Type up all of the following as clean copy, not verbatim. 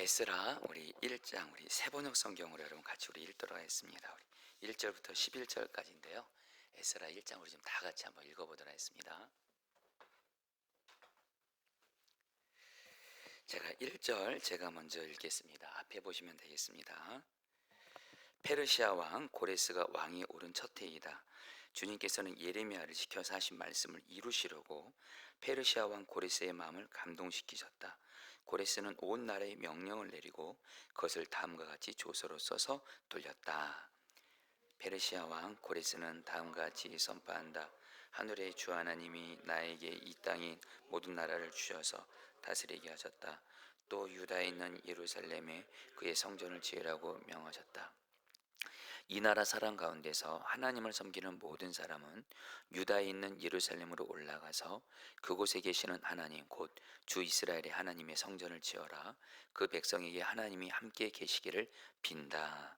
에스라 우리 1장 우리 세번역 성경으로 여러분 같이 우리 읽도록 하겠습니다. 우리 1절부터 11절까지인데요. 에스라 1장 우리 좀 다 같이 한번 읽어보도록 하겠습니다. 제가 1절 제가 먼저 읽겠습니다. 앞에 보시면 되겠습니다. 페르시아 왕 고레스가 왕이 오른 첫 해이다. 주님께서는 예레미야를 시켜서 하신 말씀을 이루시려고 페르시아 왕 고레스의 마음을 감동시키셨다. 고레스는 온 나라에 명령을 내리고 그것을 다음과 같이 조서로 써서 돌렸다. 페르시아 왕 고레스는 다음과 같이 선포한다. 하늘의 주 하나님이 나에게 이 땅의 모든 나라를 주셔서 다스리게 하셨다. 또 유다에 있는 예루살렘에 그의 성전을 지으라고 명하셨다. 이 나라 사람 가운데서 하나님을 섬기는 모든 사람은 유다에 있는 예루살렘으로 올라가서 그곳에 계시는 하나님 곧 주 이스라엘의 하나님의 성전을 지어라. 그 백성에게 하나님이 함께 계시기를 빈다.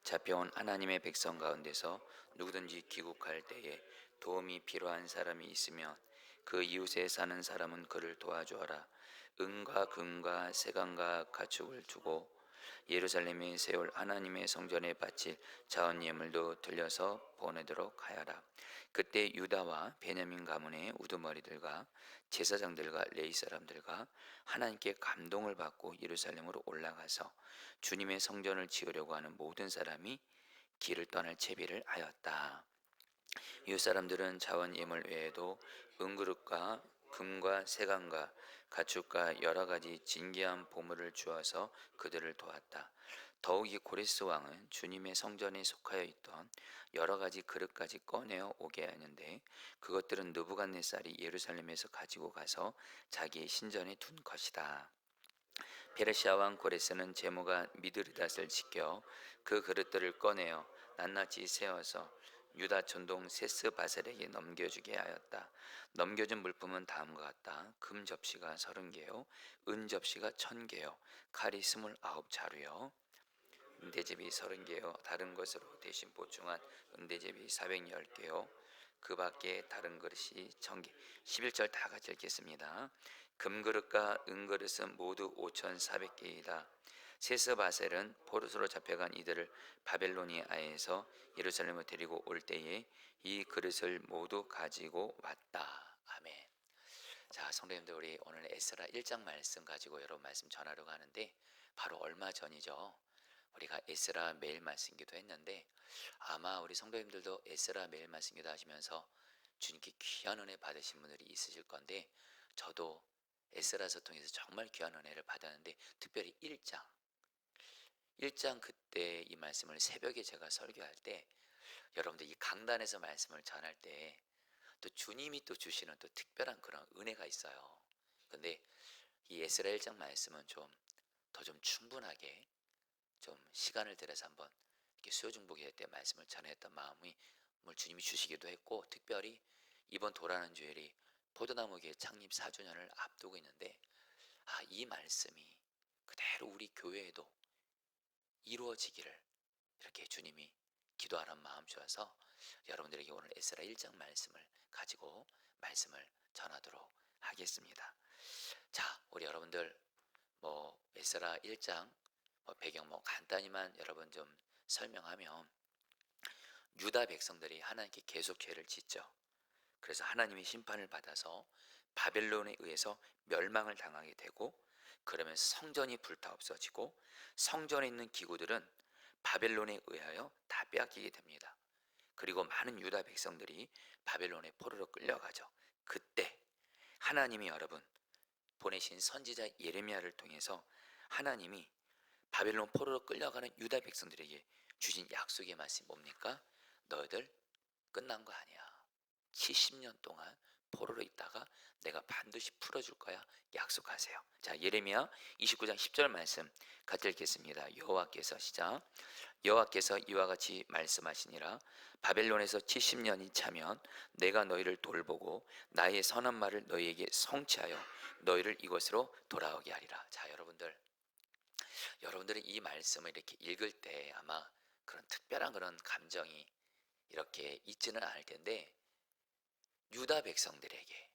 잡혀온 하나님의 백성 가운데서 누구든지 귀국할 때에 도움이 필요한 사람이 있으면 그 이웃에 사는 사람은 그를 도와주어라. 은과 금과 세간과 가축을 두고 예루살렘에 세울 하나님의 성전에 바칠 자원 예물도 들려서 보내도록 하여라. 그때 유다와 베냐민 가문의 우두머리들과 제사장들과 레위 사람들과 하나님께 감동을 받고 예루살렘으로 올라가서 주님의 성전을 지으려고 하는 모든 사람이 길을 떠날 채비를 하였다. 이웃 사람들은 자원 예물 외에도 은그릇과 금과 세간과 가축과 여러 가지 진귀한 보물을 주어서 그들을 도왔다. 더욱이 고레스 왕은 주님의 성전에 속하여 있던 여러 가지 그릇까지 꺼내어 오게 하는데 그것들은 느부갓네살이 예루살렘에서 가지고 가서 자기의 신전에 둔 것이다. 페르시아 왕 고레스는 제모가 미드리닷을 지켜 그 그릇들을 꺼내어 낱낱이 세워서 유다 전동 세스바셀에게 넘겨주게 하였다. 넘겨준 물품은 다음과 같다. 금 접시가 30개요, 은 접시가 1000개요, 칼이 29자루요, 은대제비 30개요, 다른 것으로 대신 보충한 은대제비 410개요, 그 밖에 다른 그릇이 1000개. 11절 다 같이 읽겠습니다. 금그릇과 은그릇은 모두 5400개이다. 세스바셀은 포로스로 잡혀간 이들을 바벨로니아에서 예루살렘을 데리고 올 때에 이 그릇을 모두 가지고 왔다. 아멘. 자, 성도님들, 우리 오늘 에스라 1장 말씀 가지고 여러분 말씀 전하려고 하는데 바로 얼마 전이죠. 우리가 에스라 매일 말씀 기도했는데 아마 우리 성도님들도 에스라 매일 말씀 기도하시면서 주님께 귀한 은혜 받으신 분들이 있으실 건데 저도 에스라서 통해서 정말 귀한 은혜를 받았는데 특별히 1장 그때 이 말씀을 새벽에 제가 설교할 때 여러분들 이 강단에서 말씀을 전할 때 또 주님이 또 주시는 또 특별한 그런 은혜가 있어요. 근데 이 에스라 1장 말씀은 좀 더 좀 충분하게 좀 시간을 들여서 한번 이렇게 수요중복회 때 말씀을 전했던 마음이 주님이 주시기도 했고 특별히 이번 도라는 주일이 포도나무교회 창립 4주년을 앞두고 있는데 이 말씀이 그대로 우리 교회에도 이루어지기를 이렇게 주님이 기도하는 마음 주어서 여러분들에게 오늘 에스라 1장 말씀을 가지고 말씀을 전하도록 하겠습니다. 자, 우리 여러분들 에스라 1장 배경 간단히만 여러분 좀 설명하면 유다 백성들이 하나님께 계속 죄를 짓죠. 그래서 하나님의 심판을 받아서 바벨론에 의해서 멸망을 당하게 되고 그러면서 성전이 불타 없어지고 성전에 있는 기구들은 바벨론에 의하여 다 빼앗기게 됩니다. 그리고 많은 유다 백성들이 바벨론의 포로로 끌려가죠. 그때 하나님이 여러분 보내신 선지자 예레미야를 통해서 하나님이 바벨론 포로로 끌려가는 유다 백성들에게 주신 약속의 말씀이 뭡니까? 너희들 끝난 거 아니야. 70년 동안 포로로 있다가 내가 반드시 풀어줄 거야. 약속하세요. 자, 예레미야 29장 10절 말씀 같이 읽겠습니다. 여호와께서 시작. 여호와께서 이와 같이 말씀하시니라. 바벨론에서 70년이 차면 내가 너희를 돌보고 나의 선한 말을 너희에게 성취하여 너희를 이곳으로 돌아오게 하리라. 자, 여러분들이 이 말씀을 이렇게 읽을 때 아마 그런 특별한 그런 감정이 이렇게 있지는 않을 텐데 유다 백성들에게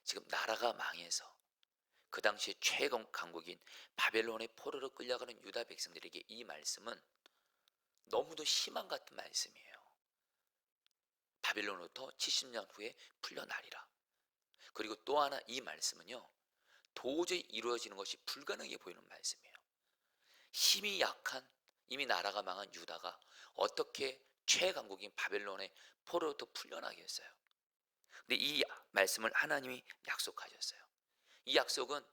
지금 나라가 망해서 그 당시에 최강 강국인 바벨론의 포로로 끌려가는 유다 백성들에게 이 말씀은 너무도 희망 같은 말씀이에요. 바벨론으로부터 70년 후에 풀려나리라. 그리고 또 하나 이 말씀은요, 도저히 이루어지는 것이 불가능해 보이는 말씀이에요. 힘이 약한 이미 나라가 망한 유다가 어떻게 최강국인 바벨론의 포로로부터 풀려나겠어요? 근데 이 말씀을 하나님이 약속하셨어요. 이 약속은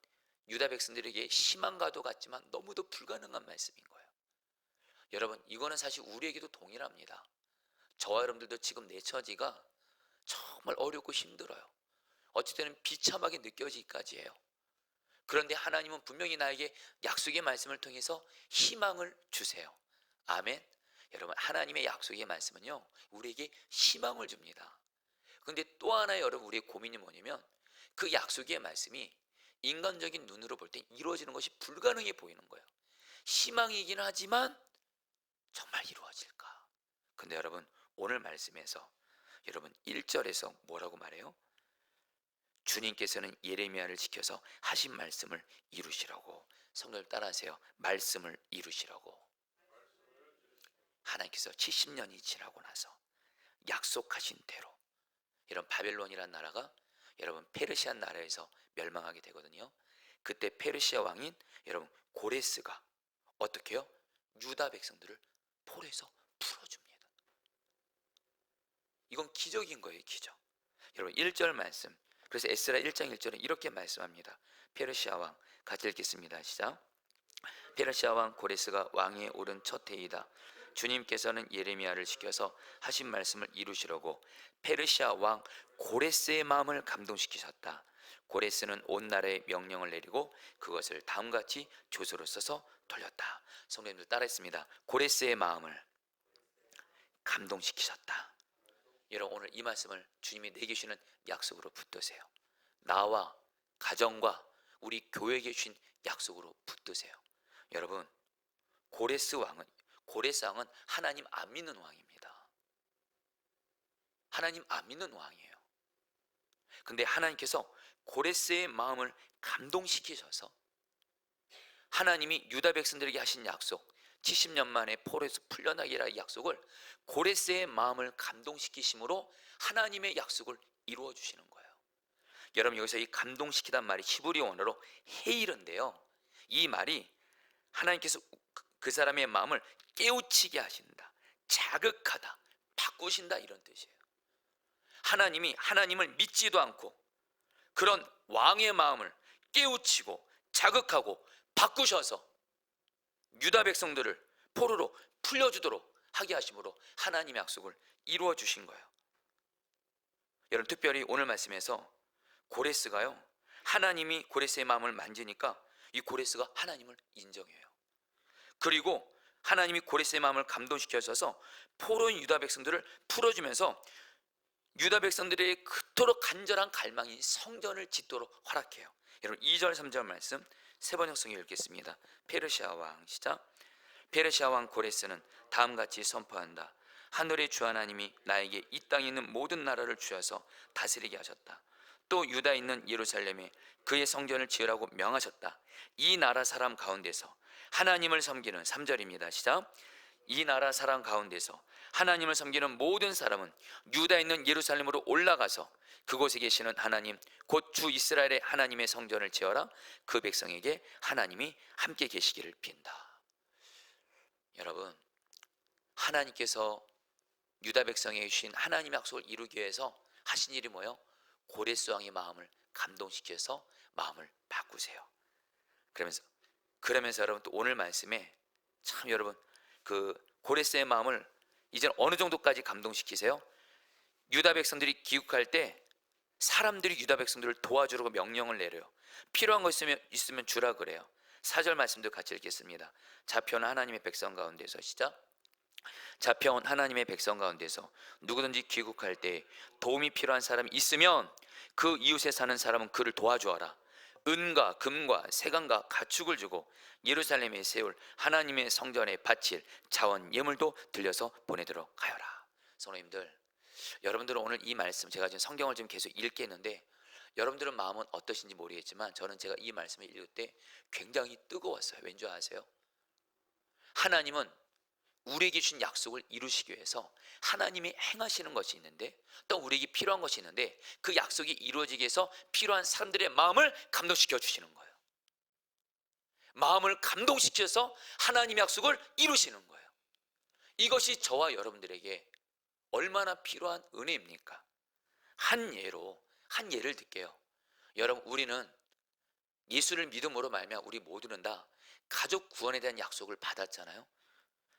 유다 백성들에게 희망과도 같지만 너무도 불가능한 말씀인 거예요. 여러분, 이거는 사실 우리에게도 동일합니다. 저와 여러분들도 지금 내 처지가 정말 어렵고 힘들어요. 어찌 때는 비참하게 느껴지기까지 해요. 그런데 하나님은 분명히 나에게 약속의 말씀을 통해서 희망을 주세요. 아멘. 여러분, 하나님의 약속의 말씀은요, 우리에게 희망을 줍니다. 그런데 또 하나의 여러분, 우리의 고민이 뭐냐면 그 약속의 말씀이 인간적인 눈으로 볼 때 이루어지는 것이 불가능해 보이는 거예요. 희망이긴 하지만 정말 이루어질까? 근데 여러분, 오늘 말씀에서 여러분 1절에서 뭐라고 말해요? 주님께서는 예레미야를 지켜서 하신 말씀을 이루시라고. 성도님 따라하세요. 말씀을 이루시라고. 하나님께서 70년이 지나고 나서 약속하신 대로 이런 바벨론이란 나라가 여러분 페르시아 나라에서 멸망하게 되거든요. 그때 페르시아 왕인 여러분 고레스가 어떻게 해요? 유다 백성들을 포로에서 풀어줍니다. 이건 기적인 거예요, 기적. 여러분 1절 말씀. 그래서 에스라 1장 1절에 이렇게 말씀합니다. 페르시아 왕 같이 읽겠습니다. 시작. 페르시아 왕 고레스가 왕위에 오른 첫 해이다. 주님께서는 예레미야를 시켜서 하신 말씀을 이루시려고 페르시아 왕 고레스의 마음을 감동시키셨다. 고레스는 온 나라에 명령을 내리고 그것을 다음같이 조서로 써서 돌렸다. 성도님들 따라했습니다. 고레스의 마음을 감동시키셨다. 여러분, 오늘 이 말씀을 주님이 내게 주시는 약속으로 붙드세요. 나와 가정과 우리 교회에게 주신 약속으로 붙드세요. 여러분, 고레스 왕은 하나님 안 믿는 왕입니다. 하나님 안 믿는 왕이에요. 근데 하나님께서 고레스의 마음을 감동시키셔서 하나님이 유다 백성들에게 하신 약속, 70년 만에 포로에서 풀려나기라 약속을 고레스의 마음을 감동시키심으로 하나님의 약속을 이루어 주시는 거예요. 여러분, 여기서 이 감동시키단 말이 히브리 원어로 헤일인데요, 이 말이 하나님께서 그 사람의 마음을 깨우치게 하신다, 자극하다, 바꾸신다, 이런 뜻이에요. 하나님이 하나님을 믿지도 않고 그런 왕의 마음을 깨우치고 자극하고 바꾸셔서 유다 백성들을 포로로 풀려주도록 하게 하심으로 하나님의 약속을 이루어 주신 거예요. 여러분, 특별히 오늘 말씀에서 고레스가요, 하나님이 고레스의 마음을 만지니까 이 고레스가 하나님을 인정해요. 그리고 하나님이 고레스의 마음을 감동시켜셔서 포로인 유다 백성들을 풀어주면서 유다 백성들의 그토록 간절한 갈망이 성전을 짓도록 허락해요. 여러분 2절 3절 말씀 세 번 형성해 읽겠습니다. 페르시아 왕 시작. 페르시아 왕 고레스는 다음같이 선포한다. 하늘의 주 하나님이 나에게 이 땅에 있는 모든 나라를 주셔서 다스리게 하셨다. 또 유다에 있는 예루살렘에 그의 성전을 지으라고 명하셨다. 이 나라 사람 가운데서 하나님을 섬기는 3절입니다. 시작. 이 나라 사람 가운데서 하나님을 섬기는 모든 사람은 유다에 있는 예루살렘으로 올라가서 그곳에 계시는 하나님 곧 주 이스라엘의 하나님의 성전을 지어라. 그 백성에게 하나님이 함께 계시기를 빈다. 여러분, 하나님께서 유다 백성에게 주신 하나님의 약속을 이루기 위해서 하신 일이 뭐예요? 고레스 왕의 마음을 감동시켜서 마음을 바꾸세요. 그러면서 여러분 또 오늘 말씀에 참 여러분 그 고레스의 마음을 이제 어느 정도까지 감동시키세요? 유다 백성들이 귀국할 때 사람들이 유다 백성들을 도와주라고 명령을 내려요. 필요한 거 있으면 주라 그래요. 4절 말씀도 같이 읽겠습니다. 잡혀온 하나님의 백성 가운데서 시작. 잡혀온 하나님의 백성 가운데서 누구든지 귀국할 때 도움이 필요한 사람이 있으면 그 이웃에 사는 사람은 그를 도와주어라. 은과 금과 세강과 가축을 주고 예루살렘에 세울 하나님의 성전에 바칠 자원 예물도 들려서 보내도록 하여라. 성도님들, 여러분들은 오늘 이 말씀, 제가 지금 성경을 지금 계속 읽겠는데 여러분들은 마음은 어떠신지 모르겠지만 저는 제가 이 말씀을 읽을 때 굉장히 뜨거웠어요. 왠지 아세요? 하나님은 우리에게 주신 약속을 이루시기 위해서 하나님이 행하시는 것이 있는데, 또 우리에게 필요한 것이 있는데, 그 약속이 이루어지기 위해서 필요한 사람들의 마음을 감동시켜 주시는 거예요. 마음을 감동시켜서 하나님의 약속을 이루시는 거예요. 이것이 저와 여러분들에게 얼마나 필요한 은혜입니까? 한 예를 들게요. 여러분, 우리는 예수를 믿음으로 말미암아 우리 모두는 다 가족 구원에 대한 약속을 받았잖아요.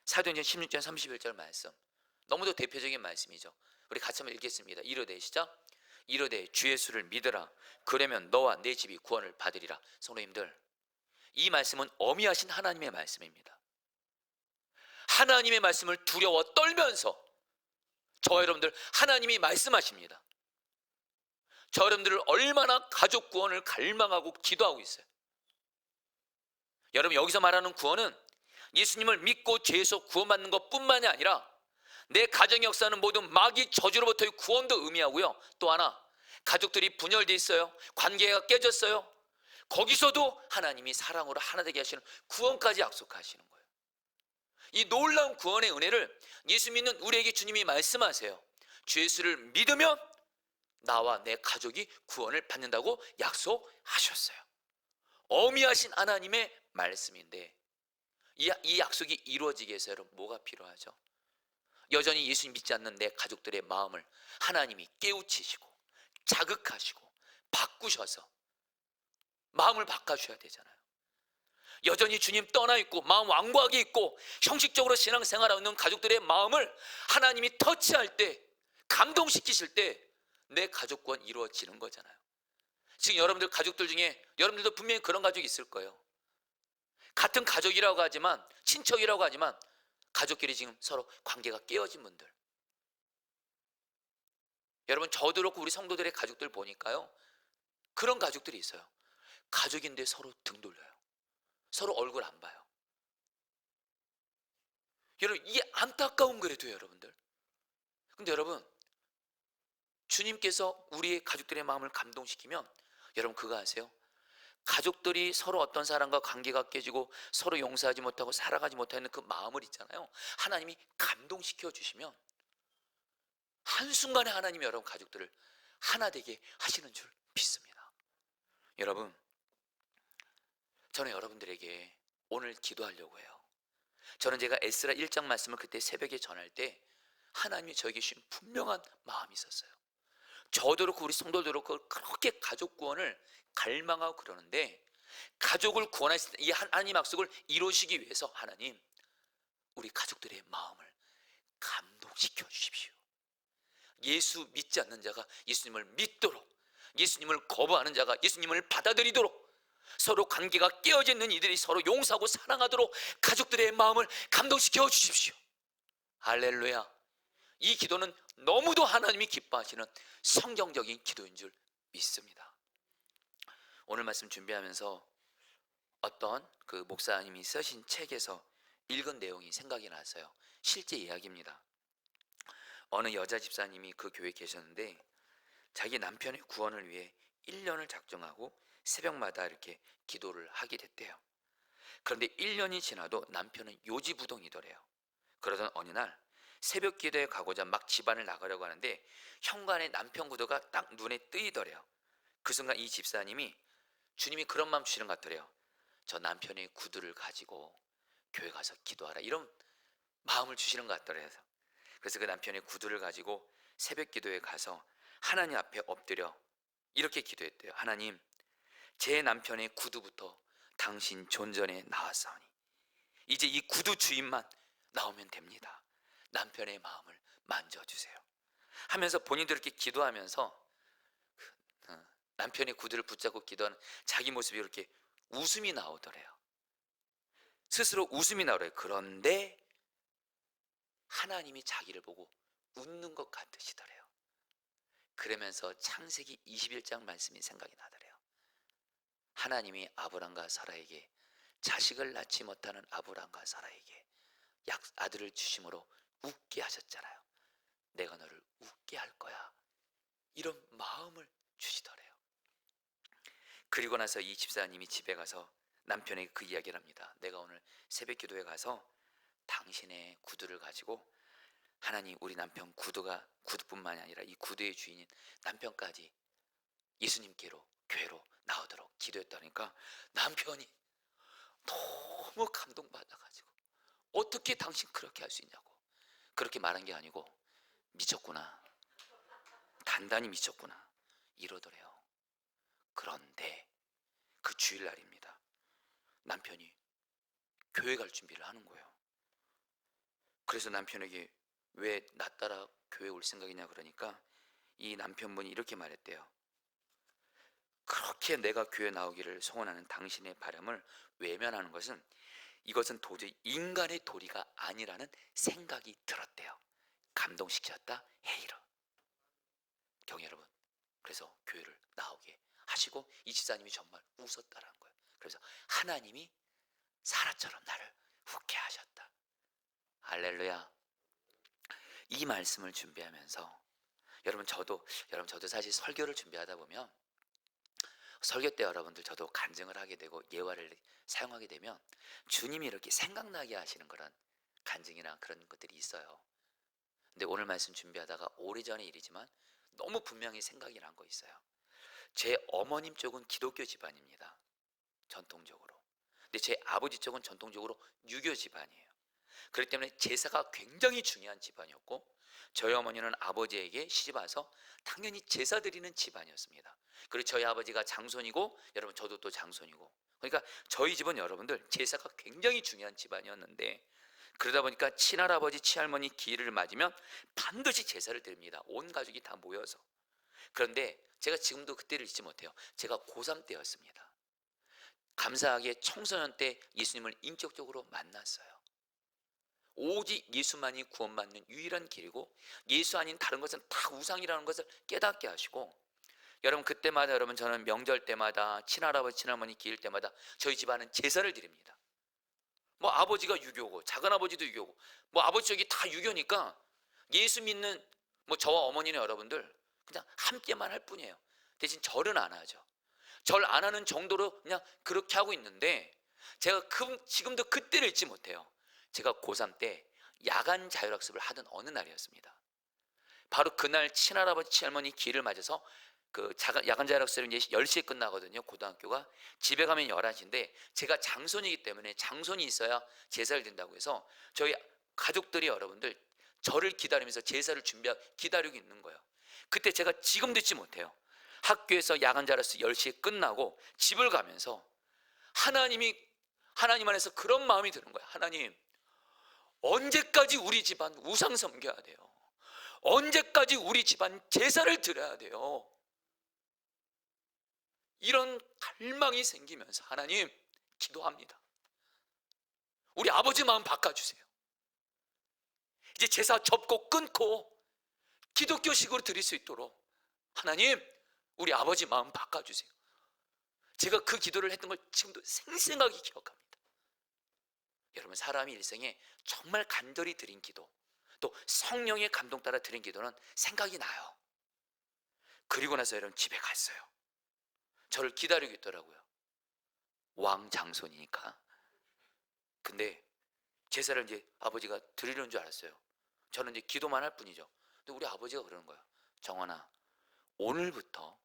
사도행전 16장 31절 말씀, 너무도 대표적인 말씀이죠. 우리 같이 한번 읽겠습니다. 이르되, 시작. 이르되 주 예수를 믿으라. 그러면 너와 내 집이 구원을 받으리라. 성도님들, 이 말씀은 어미하신 하나님의 말씀입니다. 하나님의 말씀을 두려워 떨면서 저와 여러분들 하나님이 말씀하십니다. 저 여러분들을 얼마나 가족 구원을 갈망하고 기도하고 있어요. 여러분, 여기서 말하는 구원은 예수님을 믿고 죄에서 구원받는 것뿐만이 아니라 내 가정의 역사는 모든 마귀 저주로부터의 구원도 의미하고요. 또 하나, 가족들이 분열돼 있어요. 관계가 깨졌어요. 거기서도 하나님이 사랑으로 하나 되게 하시는 구원까지 약속하시는 거예요. 이 놀라운 구원의 은혜를 예수 믿는 우리에게 주님이 말씀하세요. 주 예수를 믿으면 나와 내 가족이 구원을 받는다고 약속하셨어요. 어미하신 하나님의 말씀인데, 이 약속이 이루어지기 위해서 여러분 뭐가 필요하죠? 여전히 예수님 믿지 않는 내 가족들의 마음을 하나님이 깨우치시고 자극하시고 바꾸셔서 마음을 바꿔주셔야 되잖아요. 여전히 주님 떠나 있고 마음 완고하게 있고 형식적으로 신앙생활하고 있는 가족들의 마음을 하나님이 터치할 때, 감동시키실 때 내 가족 구원 이루어지는 거잖아요. 지금 여러분들 가족들 중에 여러분들도 분명히 그런 가족이 있을 거예요. 같은 가족이라고 하지만, 친척이라고 하지만 가족끼리 지금 서로 관계가 깨어진 분들, 여러분 저도 그렇고 우리 성도들의 가족들 보니까요, 그런 가족들이 있어요. 가족인데 서로 등 돌려요. 서로 얼굴 안 봐요. 여러분, 이게 안타까운 거래도요, 여러분들. 근데 여러분, 주님께서 우리의 가족들의 마음을 감동시키면 여러분 그거 아세요? 가족들이 서로 어떤 사람과 관계가 깨지고 서로 용서하지 못하고 살아가지 못하는 그 마음을 있잖아요, 하나님이 감동시켜 주시면 한순간에 하나님이 여러분 가족들을 하나 되게 하시는 줄 믿습니다. 여러분, 저는 여러분들에게 오늘 기도하려고 해요. 저는 제가 에스라 1장 말씀을 그때 새벽에 전할 때 하나님이 저에게 주신 분명한 마음이 있었어요. 저도 그렇고 우리 성도도 그렇고 그렇게 가족 구원을 갈망하고 그러는데, 가족을 구원하실 때 이 하나님 약속을 이루시기 위해서 하나님, 우리 가족들의 마음을 감동시켜 주십시오. 예수 믿지 않는 자가 예수님을 믿도록, 예수님을 거부하는 자가 예수님을 받아들이도록, 서로 관계가 깨어져 있는 이들이 서로 용서하고 사랑하도록 가족들의 마음을 감동시켜 주십시오. 할렐루야. 이 기도는 너무도 하나님이 기뻐하시는 성경적인 기도인 줄 믿습니다. 오늘 말씀 준비하면서 어떤 그 목사님이 쓰신 책에서 읽은 내용이 생각이 났어요. 실제 이야기입니다. 어느 여자 집사님이 그 교회에 계셨는데 자기 남편의 구원을 위해 1년을 작정하고 새벽마다 이렇게 기도를 하게 됐대요. 그런데 1년이 지나도 남편은 요지부동이더래요. 그러던 어느 날 새벽 기도에 가고자 막 집안을 나가려고 하는데 현관에 남편 구두가 딱 눈에 뜨이더래요. 그 순간 이 집사님이, 주님이 그런 마음 주시는 것 같더래요. 저 남편의 구두를 가지고 교회 가서 기도하라, 이런 마음을 주시는 것 같더래요. 그래서 그 남편의 구두를 가지고 새벽 기도에 가서 하나님 앞에 엎드려 이렇게 기도했대요. 하나님, 제 남편의 구두부터 당신 존전에 나왔사오니 이제 이 구두 주인만 나오면 됩니다. 남편의 마음을 만져주세요 하면서 본인도 이렇게 기도하면서 남편의 구두를 붙잡고 기도하는 자기 모습이 이렇게 웃음이 나오더래요. 스스로 웃음이 나오래요. 그런데 하나님이 자기를 보고 웃는 것 같으시더래요. 그러면서 창세기 21장 말씀이 생각이 나더래요. 하나님이 아브람과 사라에게, 자식을 낳지 못하는 아브람과 사라에게 아들을 주심으로 웃게 하셨잖아요. 내가 너를 웃게 할 거야, 이런 마음을 주시더래요. 그리고 나서 이 집사님이 집에 가서 남편에게 그 이야기를 합니다. 내가 오늘 새벽 기도에 가서 당신의 구두를 가지고 하나님 우리 남편 구두뿐만이 아니라 이 구두의 주인인 남편까지 예수님께로 교회로 나오도록 기도했다니까 남편이 너무 감동받아가지고 어떻게 당신 그렇게 할 수 있냐고 그렇게 말한 게 아니고 미쳤구나 단단히 미쳤구나 이러더래요. 그런데 그 주일날입니다. 남편이 교회 갈 준비를 하는 거예요. 그래서 남편에게 왜 나 따라 교회 올 생각이냐 그러니까 이 남편분이 이렇게 말했대요. 그렇게 내가 교회 나오기를 소원하는 당신의 바람을 외면하는 것은 이것은 도저히 인간의 도리가 아니라는 생각이 들었대요. 감동시켰다 헤이러. 경희 여러분, 그래서 교회를 나오게 하시고 이 집사님이 정말 웃었다라는 거예요. 그래서 하나님이 사라처럼 나를 웃게 하셨다. 할렐루야. 이 말씀을 준비하면서 여러분 저도 사실 설교를 준비하다 보면 설교 때 여러분들 저도 간증을 하게 되고 예화를 사용하게 되면 주님이 이렇게 생각나게 하시는 그런 간증이나 그런 것들이 있어요. 근데 오늘 말씀 준비하다가 오래전의 일이지만 너무 분명히 생각이 난 거 있어요. 제 어머님 쪽은 기독교 집안입니다. 전통적으로. 근데 제 아버지 쪽은 전통적으로 유교 집안이에요. 그렇기 때문에 제사가 굉장히 중요한 집안이었고 저희 어머니는 아버지에게 시집와서 당연히 제사 드리는 집안이었습니다. 그리고 저희 아버지가 장손이고 여러분 저도 또 장손이고 그러니까 저희 집은 여러분들 제사가 굉장히 중요한 집안이었는데 그러다 보니까 친할아버지 친할머니 기일을 맞으면 반드시 제사를 드립니다. 온 가족이 다 모여서. 그런데 제가 지금도 그때를 잊지 못해요. 제가 고3 때였습니다. 감사하게 청소년 때 예수님을 인격적으로 만났어요. 오직 예수만이 구원받는 유일한 길이고 예수 아닌 다른 것은 다 우상이라는 것을 깨닫게 하시고 여러분 그때마다 여러분 저는 명절 때마다 친할아버지 친할머니 기일 때마다 저희 집안은 제사를 드립니다. 뭐 아버지가 유교고 작은아버지도 유교고 뭐 아버지 쪽이 다 유교니까 예수 믿는 뭐 저와 어머니는 여러분들 그냥 함께만 할 뿐이에요. 대신 절은 안 하죠. 절 안 하는 정도로 그냥 그렇게 하고 있는데 제가 지금도 그때를 잊지 못해요. 제가 고3 때 야간 자율학습을 하던 어느 날이었습니다. 바로 그날 친할아버지 친할머니 기일을 맞아서 그 야간 자율학습은 이제 10시에 끝나거든요. 고등학교가. 집에 가면 11시인데 제가 장손이기 때문에 장손이 있어야 제사를 드린다고 해서 저희 가족들이 여러분들 저를 기다리면서 제사를 기다리고 있는 거예요. 그때 제가 지금 듣지 못해요. 학교에서 야간 자율학습 10시에 끝나고 집을 가면서 하나님 안에서 그런 마음이 드는 거예요. 하나님 언제까지 우리 집안 우상 섬겨야 돼요? 언제까지 우리 집안 제사를 드려야 돼요? 이런 갈망이 생기면서 하나님 기도합니다. 우리 아버지 마음 바꿔주세요. 이제 제사 접고 끊고 기독교식으로 드릴 수 있도록 하나님 우리 아버지 마음 바꿔주세요. 제가 그 기도를 했던 걸 지금도 생생하게 기억합니다. 여러분 사람이 일생에 정말 간절히 드린 기도 또 성령의 감동 따라 드린 기도는 생각이 나요. 그리고 나서 여러분 집에 갔어요. 저를 기다리고 있더라고요. 왕 장손이니까. 근데 제사를 이제 아버지가 드리는 줄 알았어요. 저는 이제 기도만 할 뿐이죠. 근데 우리 아버지가 그러는 거예요. 정원아, 오늘부터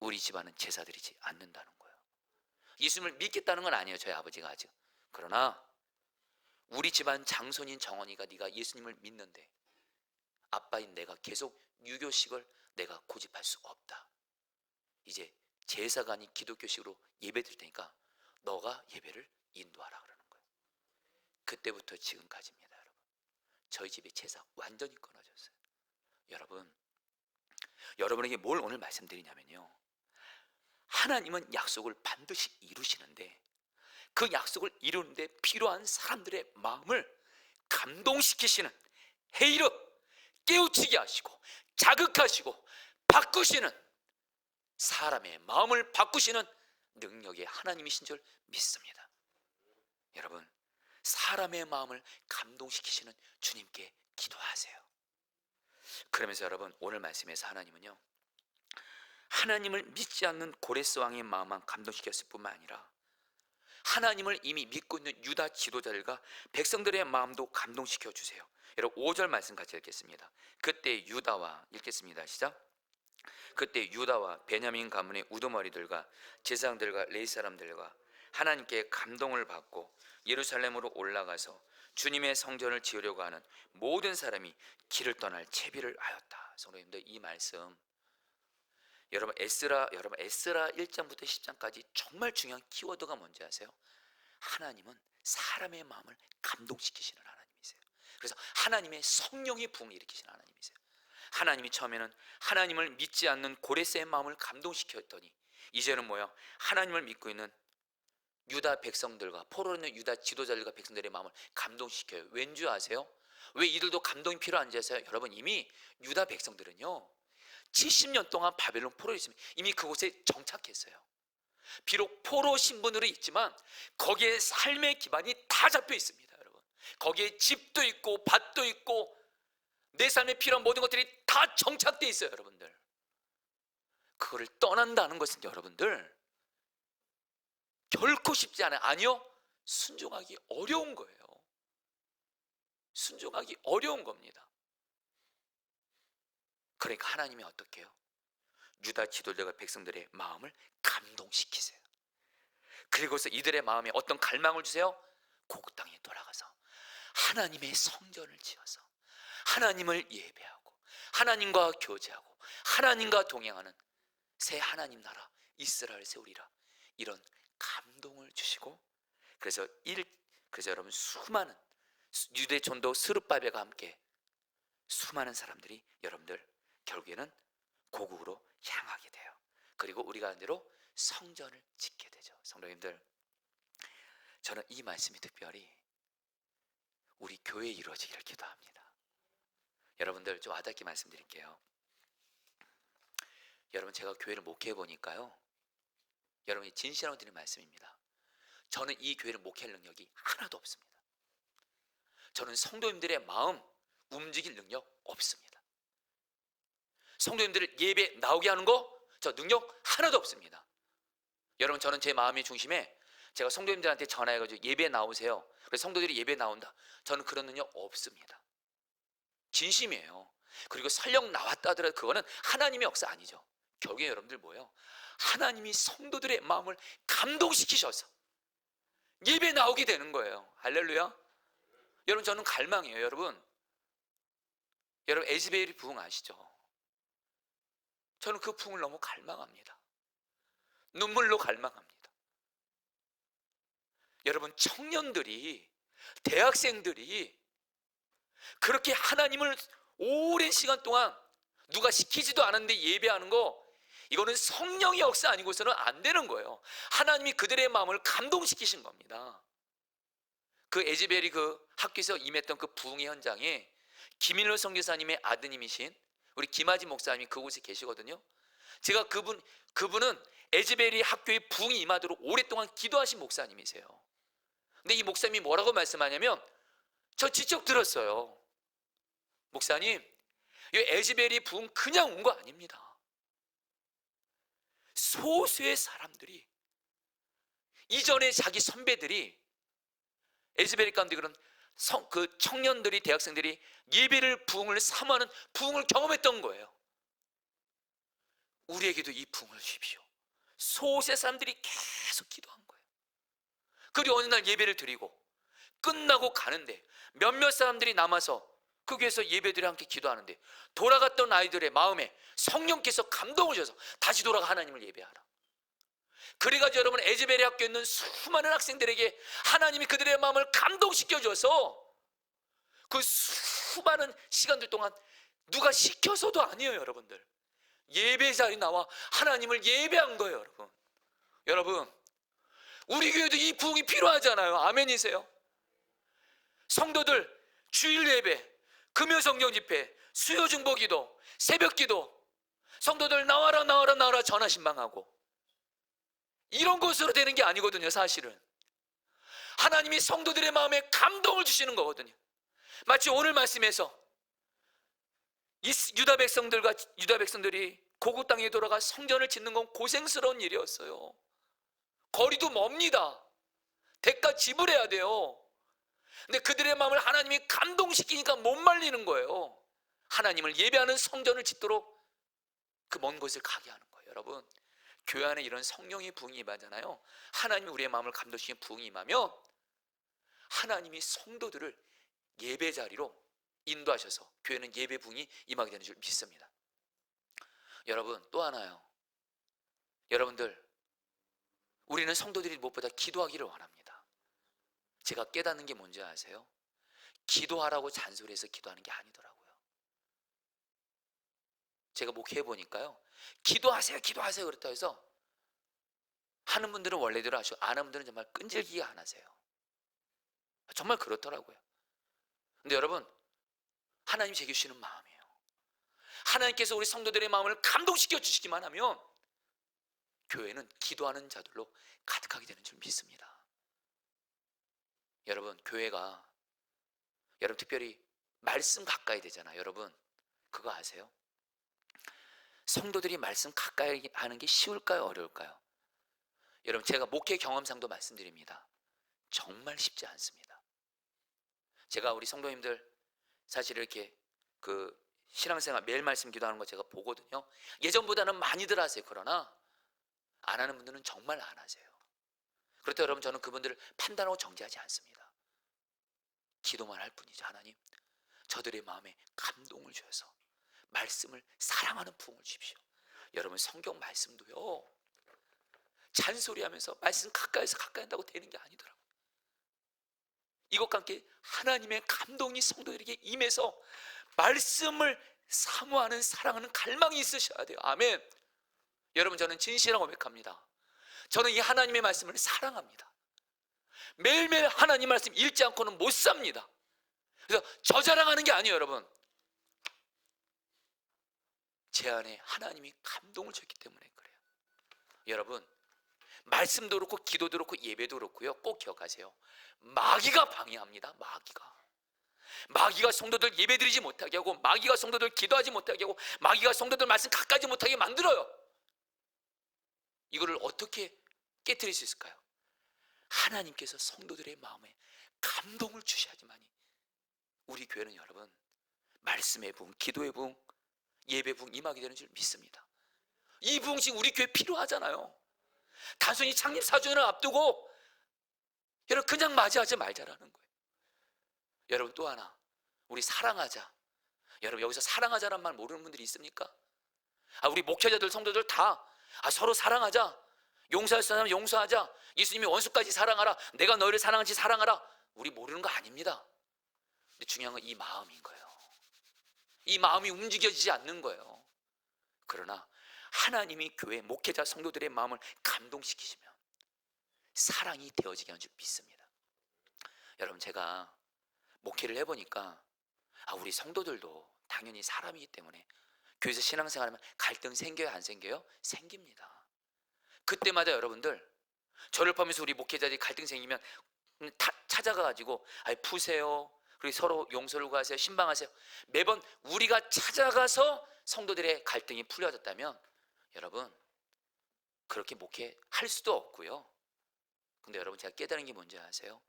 우리 집안은 제사 드리지 않는다는 거예요. 예수님을 믿겠다는 건 아니에요. 저희 아버지가 아직. 그러나 우리 집안 장손인 정원이가 네가 예수님을 믿는데 아빠인 내가 계속 유교식을 내가 고집할 수 없다. 이제 제사가 아닌 기독교식으로 예배 드릴 테니까 너가 예배를 인도하라 그러는 거예요. 그때부터 지금까지입니다. 여러분 저희 집의 제사 완전히 끊어졌어요. 여러분에게 뭘 오늘 말씀드리냐면요, 하나님은 약속을 반드시 이루시는데 그 약속을 이루는데 필요한 사람들의 마음을 감동시키시는 헤이르 깨우치게 하시고 자극하시고 바꾸시는 사람의 마음을 바꾸시는 능력의 하나님이신 줄 믿습니다. 여러분 사람의 마음을 감동시키시는 주님께 기도하세요. 그러면서 여러분 오늘 말씀에서 하나님은요 하나님을 믿지 않는 고레스 왕의 마음만 감동시켰을 뿐만 아니라 하나님을 이미 믿고 있는 유다 지도자들과 백성들의 마음도 감동시켜 주세요. 여러분 5절 말씀 같이 읽겠습니다. 그때 유다와, 읽겠습니다. 시작. 그때 유다와 베냐민 가문의 우두머리들과 제사장들과 레위 사람들과 하나님께 감동을 받고 예루살렘으로 올라가서 주님의 성전을 지으려고 하는 모든 사람이 길을 떠날 채비를 하였다. 성도님들, 이 말씀 여러분 에스라 1장부터 10장까지 정말 중요한 키워드가 뭔지 아세요? 하나님은 사람의 마음을 감동시키시는 하나님이세요. 그래서 하나님의 성령의 부흥을 일으키시는 하나님이세요. 하나님이 처음에는 하나님을 믿지 않는 고레스의 마음을 감동시켰더니 이제는 뭐야? 하나님을 믿고 있는 유다 백성들과 포로로 있는 유다 지도자들과 백성들의 마음을 감동시켜요. 왠지 아세요? 왜 이들도 감동이 필요한지 아세요? 여러분 이미 유다 백성들은요 70년 동안 바벨론 포로에 있으면 이미 그곳에 정착했어요. 비록 포로 신분으로 있지만 거기에 삶의 기반이 다 잡혀 있습니다. 여러분 거기에 집도 있고 밭도 있고 내 삶에 필요한 모든 것들이 다 정착되어 있어요. 여러분들 그거를 떠난다는 것은 여러분들 결코 쉽지 않아요. 아니요, 순종하기 어려운 거예요. 순종하기 어려운 겁니다. 그러니까 하나님이 어떻게 해요? 유다 지도자가 백성들의 마음을 감동시키세요. 그리고서 이들의 마음에 어떤 갈망을 주세요? 고국 땅에 돌아가서 하나님의 성전을 지어서 하나님을 예배하고 하나님과 교제하고 하나님과 동행하는 새 하나님 나라 이스라엘 세우리라, 이런 감동을 주시고, 그래서 여러분 수많은 유대 전도 스룹바벨과 함께 수많은 사람들이 여러분들 결국에는 고국으로 향하게 돼요. 그리고 우리가 한 대로 성전을 짓게 되죠. 성도님들, 저는 이 말씀이 특별히 우리 교회에 이루어지기를 기도합니다. 여러분들 좀 와닿게 말씀드릴게요. 여러분 제가 교회를 목회해 보니까요, 여러분이 진실하게 드리는 말씀입니다. 저는 이 교회를 목회할 능력이 하나도 없습니다. 저는 성도님들의 마음 움직일 능력 없습니다. 성도님들을 예배 나오게 하는 거 저 능력 하나도 없습니다. 여러분 저는 제 마음의 중심에 제가 성도님들한테 전화해가지고 예배 나오세요, 그래서 성도들이 예배 나온다, 저는 그런 능력 없습니다. 진심이에요. 그리고 설령 나왔다 하더라도 그거는 하나님의 역사 아니죠. 결국에 여러분들 뭐예요? 하나님이 성도들의 마음을 감동시키셔서 예배 나오게 되는 거예요. 할렐루야. 여러분 저는 갈망이에요. 여러분 에즈베일이 부흥 아시죠? 저는 그 부흥을 너무 갈망합니다. 눈물로 갈망합니다. 여러분 청년들이, 대학생들이 그렇게 하나님을 오랜 시간 동안 누가 시키지도 않았는데 예배하는 거, 이거는 성령의 역사 아니고서는 안 되는 거예요. 하나님이 그들의 마음을 감동시키신 겁니다. 그 에즈벨이 그 학교에서 임했던 그 부흥의 현장에 김일로 선교사님의 아드님이신 우리 김아지 목사님이 그곳에 계시거든요. 제가 그분은 에즈벨이 학교에 부흥이 임하도록 오랫동안 기도하신 목사님이세요. 근데 이 목사님이 뭐라고 말씀하냐면, 저 직접 들었어요. 목사님, 이 에즈벨이 부흥 그냥 온 거 아닙니다. 소수의 사람들이, 이전에 자기 선배들이 에즈벨 가운데 그런 그 청년들이, 대학생들이 예배를, 부흥을 사모하는 부흥을 경험했던 거예요. 우리에게도 이 부흥을 주십시오. 소수의 사람들이 계속 기도한 거예요. 그리고 어느 날 예배를 드리고 끝나고 가는데 몇몇 사람들이 남아서 그 교회에서 예배들이 함께 기도하는데 돌아갔던 아이들의 마음에 성령께서 감동을 주셔서 다시 돌아가 하나님을 예배하라. 그래가지고 여러분 에즈벨의 학교에 있는 수많은 학생들에게 하나님이 그들의 마음을 감동시켜줘서 그 수많은 시간들 동안 누가 시켜서도 아니에요. 여러분들 예배 자리 나와 하나님을 예배한 거예요. 여러분 우리 교회도 이 부흥이 필요하잖아요. 아멘이세요? 성도들 주일 예배, 금요 성령 집회, 수요 중보 기도, 새벽 기도, 성도들 나와라 나와라 나와라 전화 신방하고, 이런 것으로 되는 게 아니거든요. 사실은 하나님이 성도들의 마음에 감동을 주시는 거거든요. 마치 오늘 말씀에서 유다 백성들이 고국 땅에 돌아가 성전을 짓는 건 고생스러운 일이었어요. 거리도 멉니다. 대가 지불해야 돼요. 근데 그들의 마음을 하나님이 감동시키니까 못 말리는 거예요. 하나님을 예배하는 성전을 짓도록 그 먼 곳을 가게 하는 거예요. 여러분, 교회 안에 이런 성령의 부흥이 임하잖아요. 하나님이 우리의 마음을 감동시키는 부흥이 임하면 하나님이 성도들을 예배 자리로 인도하셔서 교회는 예배 부흥이 임하게 되는 줄 믿습니다. 여러분, 또 하나요. 여러분들, 우리는 성도들이 무엇보다 기도하기를 원합니다. 제가 깨닫는 게 뭔지 아세요? 기도하라고 잔소리해서 기도하는 게 아니더라고요. 제가 목회해 보니까요, 기도하세요 기도하세요 그랬다 해서 하는 분들은 원래대로 하시고 안 하는 분들은 정말 끈질기게 안 하세요. 정말 그렇더라고요. 근데 여러분, 하나님이 제게 주시는 마음이에요. 하나님께서 우리 성도들의 마음을 감동시켜 주시기만 하면 교회는 기도하는 자들로 가득하게 되는 줄 믿습니다. 여러분, 교회가 여러분 특별히 말씀 가까이 되잖아요. 여러분, 그거 아세요? 성도들이 말씀 가까이 하는 게 쉬울까요? 어려울까요? 여러분, 제가 목회 경험상도 말씀드립니다. 정말 쉽지 않습니다. 제가 우리 성도님들 사실 이렇게 그 신앙생활 매일 말씀 기도하는 거 제가 보거든요. 예전보다는 많이들 하세요. 그러나 안 하는 분들은 정말 안 하세요. 그렇다고 여러분, 저는 그분들을 판단하고 정죄하지 않습니다. 기도만 할 뿐이죠. 하나님, 저들의 마음에 감동을 주셔서 말씀을 사랑하는 부흥을 주십시오. 여러분, 성경 말씀도요, 잔소리하면서 말씀 가까이서 가까이 한다고 되는 게 아니더라고요. 이것과 함께 하나님의 감동이 성도들에게 임해서 말씀을 사모하는 사랑하는 갈망이 있으셔야 돼요. 아멘. 여러분, 저는 진실하고 고백합니다. 저는 이 하나님의 말씀을 사랑합니다. 매일매일 하나님 말씀 읽지 않고는 못 삽니다. 그래서 저 자랑하는 게 아니에요. 여러분, 제 안에 하나님이 감동을 줬기 때문에 그래요. 여러분, 말씀도 그렇고 기도도 그렇고 예배도 그렇고요, 꼭 기억하세요. 마귀가 방해합니다. 마귀가 성도들 예배드리지 못하게 하고, 마귀가 성도들 기도하지 못하게 하고, 마귀가 성도들 말씀 가까이 못하게 만들어요. 이거를 어떻게 깨트릴 수 있을까요? 하나님께서 성도들의 마음에 감동을 주셔야지만이 우리 교회는 여러분 말씀의 부흥, 기도의 부흥, 예배 부흥 임하게 되는 줄 믿습니다. 이 부흥식 우리 교회 필요하잖아요. 단순히 창립 4주년을 앞두고 여러분 그냥 맞이하지 말자라는 거예요. 여러분, 또 하나, 우리 사랑하자. 여러분, 여기서 사랑하자란 말 모르는 분들이 있습니까? 우리 목회자들, 성도들 다 서로 사랑하자, 용서할 수 있는 사람 용서하자, 예수님이 원수까지 사랑하라, 내가 너희를 사랑하지 사랑하라. 우리 모르는 거 아닙니다. 근데 중요한 건 이 마음인 거예요. 이 마음이 움직여지지 않는 거예요. 그러나 하나님이 교회 목회자 성도들의 마음을 감동시키시면 사랑이 되어지게 하는 줄 믿습니다. 여러분, 제가 목회를 해보니까 우리 성도들도 당연히 사람이기 때문에 교회에서 신앙생활하면 갈등 생겨요? 안 생겨요? 생깁니다. 그때마다 여러분들, 저를 포함해서 우리 목회자들이 갈등 생기면 찾아가가지고 푸세요, 그리고 서로 용서를 구하세요, 신방하세요. 매번 우리가 찾아가서 성도들의 갈등이 풀려졌다면 여러분, 그렇게 목회할 수도 없고요. 근데 여러분, 제가 깨달은 게 뭔지 아세요?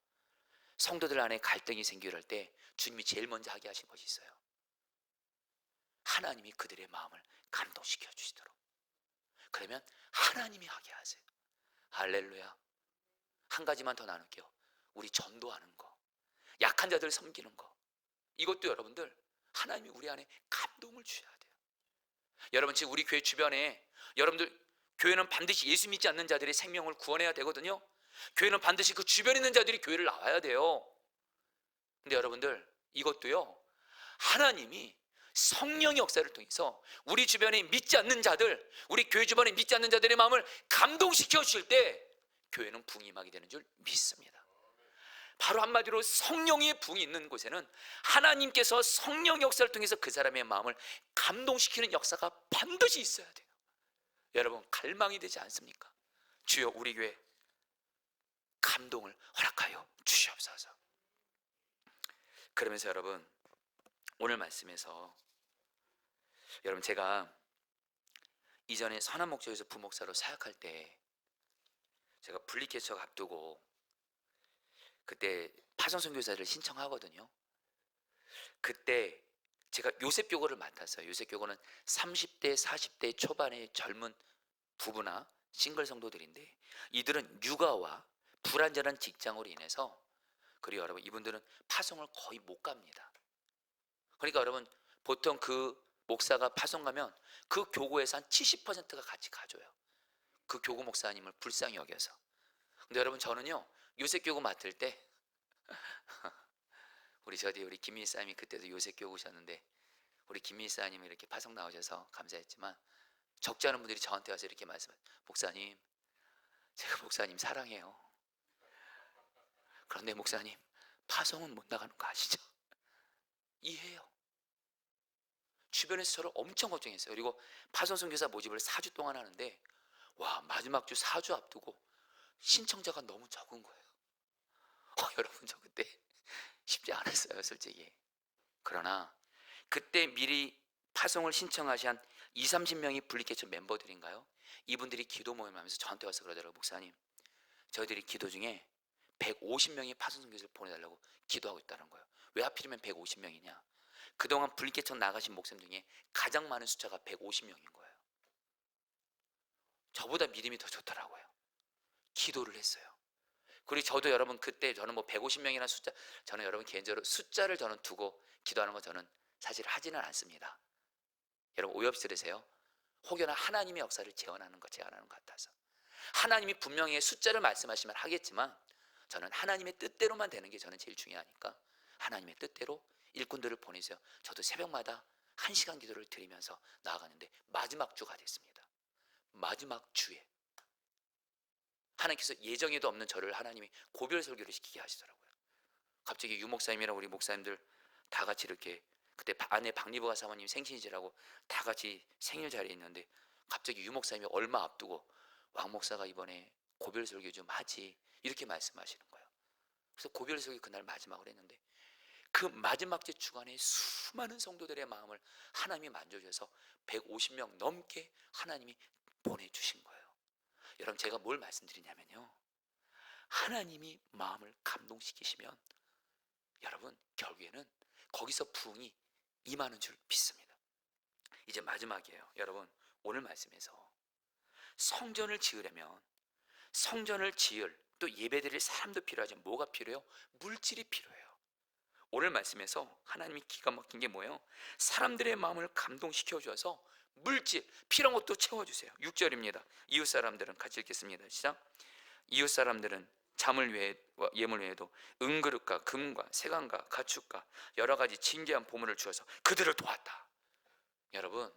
성도들 안에 갈등이 생길 때 주님이 제일 먼저 하게 하신 것이 있어요. 하나님이 그들의 마음을 감동시켜 주시도록. 그러면 하나님이 하게 하세요. 할렐루야. 한 가지만 더 나눌게요. 우리 전도하는 거, 약한 자들 섬기는 거, 이것도 여러분들 하나님이 우리 안에 감동을 주셔야 돼요. 여러분, 지금 우리 교회 주변에 여러분들, 교회는 반드시 예수 믿지 않는 자들의 생명을 구원해야 되거든요. 교회는 반드시 그 주변에 있는 자들이 교회를 나와야 돼요. 근데 여러분들, 이것도요, 하나님이 성령의 역사를 통해서 우리 주변에 믿지 않는 자들, 우리 교회 주변에 믿지 않는 자들의 마음을 감동시켜 주실 때 교회는 부흥이 임하게 되는 줄 믿습니다. 바로 한마디로 성령의 부흥이 있는 곳에는 하나님께서 성령의 역사를 통해서 그 사람의 마음을 감동시키는 역사가 반드시 있어야 돼요. 여러분, 갈망이 되지 않습니까? 주여, 우리 교회 감동을 허락하여 주시옵소서. 그러면서 여러분, 오늘 말씀에서 여러분, 제가 이전에 선한 목적에서 부목사로 사역할 때 제가 분리개척 앞두고 그때 파송 선교사를 신청하거든요. 그때 제가 요셉교구를 맡았어요. 요셉교구는 30대 40대 초반의 젊은 부부나 싱글 성도들인데, 이들은 육아와 불안전한 직장으로 인해서, 그리고 여러분 이분들은 파송을 거의 못 갑니다. 그러니까 여러분 보통 그 목사가 파송 가면 그 교구에서 한 70%가 같이 가줘요. 그 교구 목사님을 불쌍히 여겨서. 근데 여러분 저는요, 요셉교구 맡을 때 우리 김민희 사님이 그때도 요셉교구셨는데, 우리 김민희 사님이 이렇게 파송 나오셔서 감사했지만, 적지 않은 분들이 저한테 와서 이렇게 말씀해요. 목사님, 제가 목사님 사랑해요. 그런데 목사님, 파송은 못 나가는 거 아시죠? 이해해요. 주변에서 저를 엄청 걱정했어요. 그리고 파송 선교사 모집을 4주 동안 하는데, 와, 마지막 주 4주 앞두고 신청자가 너무 적은 거예요. 여러분 저 그때 쉽지 않았어요, 솔직히. 그러나 그때 미리 파송을 신청하신 한 2, 30명이 분리개척 멤버들인가요? 이분들이 기도 모임을 하면서 저한테 와서 그러더라고요. 목사님, 저희들이 기도 중에 150명의 파송 선교사를 보내달라고 기도하고 있다는 거예요. 왜 하필이면 150명이냐? 그동안 분리개척 나가신 목사님 중에 가장 많은 숫자가 150명인 거예요. 저보다 믿음이 더 좋더라고요. 기도를 했어요. 그리고 저도 여러분 그때 저는 뭐 150명이라는 숫자, 저는 여러분 개인적으로 숫자를 저는 두고 기도하는 거 저는 사실 하지는 않습니다. 여러분 오해 없이 들으세요. 혹여나 하나님의 역사를 제안하는 것 같아서. 하나님이 분명히 숫자를 말씀하시면 하겠지만, 저는 하나님의 뜻대로만 되는 게 저는 제일 중요하니까 하나님의 뜻대로 일꾼들을 보내세요. 저도 새벽마다 1시간 기도를 드리면서 나아가는데, 마지막 주가 됐습니다. 마지막 주에 하나님께서 예정에도 없는 저를 하나님이 고별 설교를 시키게 하시더라고요. 갑자기 유 목사님이랑 우리 목사님들 다 같이 이렇게, 그때 아내 박리보가 사모님 생신이시라고 다 같이 생일 자리에 있는데, 갑자기 유 목사님이 얼마 앞두고 왕 목사가 이번에 고별 설교 좀 하지, 이렇게 말씀하시는 거예요. 그래서 고별 설교 그날 마지막으로 했는데, 그 마지막 주 주간에 수많은 성도들의 마음을 하나님이 만져주셔서 150명 넘게 하나님이 보내주신 거예요. 여러분 제가 뭘 말씀드리냐면요, 하나님이 마음을 감동시키시면 여러분 결국에는 거기서 부흥이 임하는 줄 믿습니다. 이제 마지막이에요. 여러분 오늘 말씀에서 성전을 지으려면, 성전을 지을 또 예배드릴 사람도 필요하지만 뭐가 필요해요? 물질이 필요해요. 오늘 말씀에서 하나님이 기가 막힌 게 뭐예요? 사람들의 마음을 감동시켜 주셔서 물질 필요한 것도 채워주세요. 6절입니다. 이웃 사람들은, 같이 읽겠습니다. 시작. 이웃 사람들은 잠을 외에 예물 외에도 은그릇과 금과 세간과 가축과 여러 가지 진귀한 보물을 주어서 그들을 도왔다. 여러분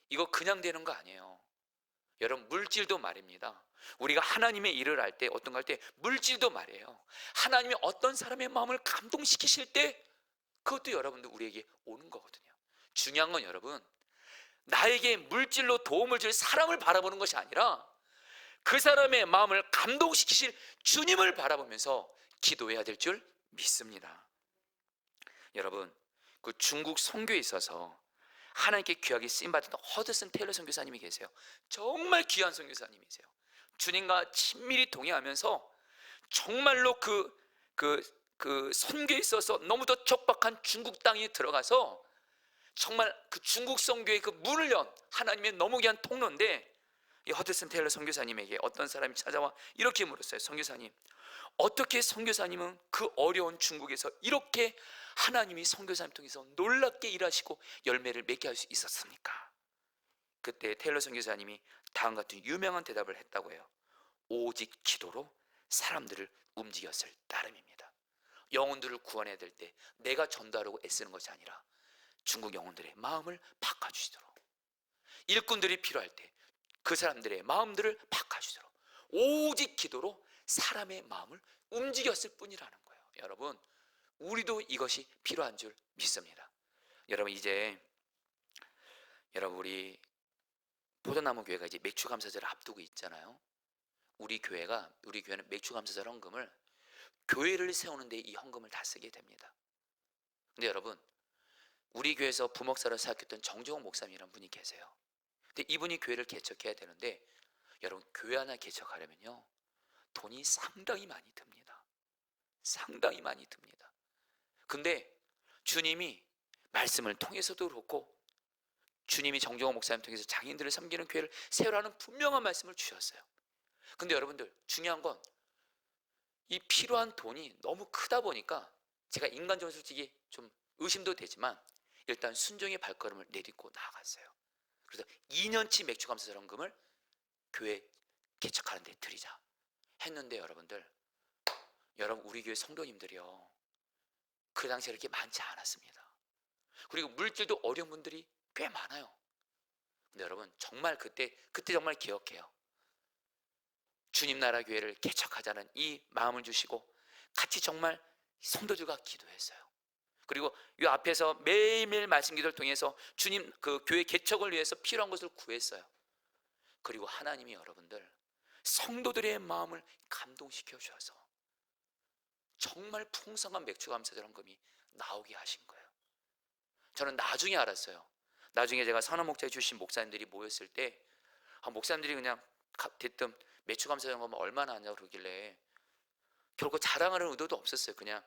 이거 그냥 되는 거 아니에요. 여러분 물질도 말입니다. 우리가 하나님의 일을 할 때, 어떤 거 할 때 물질도 말이에요. 하나님이 어떤 사람의 마음을 감동시키실 때 그것도 여러분들 우리에게 오는 거거든요. 중요한 건 여러분, 나에게 물질로 도움을 줄 사람을 바라보는 것이 아니라 그 사람의 마음을 감동시키실 주님을 바라보면서 기도해야 될 줄 믿습니다. 여러분 그 중국 선교에 있어서 하나님께 귀하게 쓰임받은 허드슨 테일러 선교사님이 계세요. 정말 귀한 선교사님이세요. 주님과 친밀히 동행하면서 정말로 그 선교에 있어서 너무도 척박한 중국 땅에 들어가서 정말 그 중국 선교의 그 문을 연 하나님의 너무 귀한 통로인데, 이 허드슨 테일러 선교사님에게 어떤 사람이 찾아와 이렇게 물었어요. 선교사님, 어떻게 선교사님은 그 어려운 중국에서 이렇게 하나님이 선교사님 통해서 놀랍게 일하시고 열매를 맺게 할 수 있었습니까? 그때 테일러 선교사님이 다음 같은 유명한 대답을 했다고 해요. 오직 기도로 사람들을 움직였을 따름입니다. 영혼들을 구원해야 될 때 내가 전도하려고 애쓰는 것이 아니라 중국 영혼들의 마음을 바꿔주시도록, 일꾼들이 필요할 때 그 사람들의 마음들을 바꿔주도록 오직 기도로 사람의 마음을 움직였을 뿐이라는 거예요. 여러분 우리도 이것이 필요한 줄 믿습니다. 여러분 이제 여러분 우리 포도나무 교회가 이제 맥주감사절을 앞두고 있잖아요. 우리 교회는 맥주감사절 헌금을 교회를 세우는데 이 헌금을 다 쓰게 됩니다. 근데 여러분 우리 교회에서 부목사로 사역했던 정종욱 목사님이라는 분이 계세요. 근데 이분이 교회를 개척해야 되는데 여러분 교회 하나 개척하려면요 돈이 상당히 많이 듭니다. 상당히 많이 듭니다. 근데 주님이 말씀을 통해서도 그렇고 주님이 정종호 목사님 통해서 장인들을 섬기는 교회를 세우라는 분명한 말씀을 주셨어요. 근데 여러분들 중요한 건 이 필요한 돈이 너무 크다 보니까 제가 인간적으로 솔직히 좀 의심도 되지만 일단 순종의 발걸음을 내딛고 나아갔어요. 그래서 2년치 맥주감사절원금을 교회 개척하는 데 드리자 했는데 여러분들 우리 교회 성도님들이요 그 당시에 이렇게 많지 않았습니다. 그리고 물질도 어려운 분들이 꽤 많아요. 근데 여러분 정말 그때 정말 기억해요. 주님 나라 교회를 개척하자는 이 마음을 주시고 같이 정말 성도들과 기도했어요. 그리고 이 앞에서 매일매일 말씀 기도를 통해서 주님 그 교회 개척을 위해서 필요한 것을 구했어요. 그리고 하나님이 여러분들 성도들의 마음을 감동시켜 주셔서 정말 풍성한 맥주감사절원금이 나오게 하신 거예요. 저는 나중에 알았어요. 나중에 제가 선한 목자에 주신 목사님들이 모였을 때 목사님들이 그냥 대뜸 맥주감사절원금 얼마나 하냐고 그러길래 결국 자랑하는 의도도 없었어요. 그냥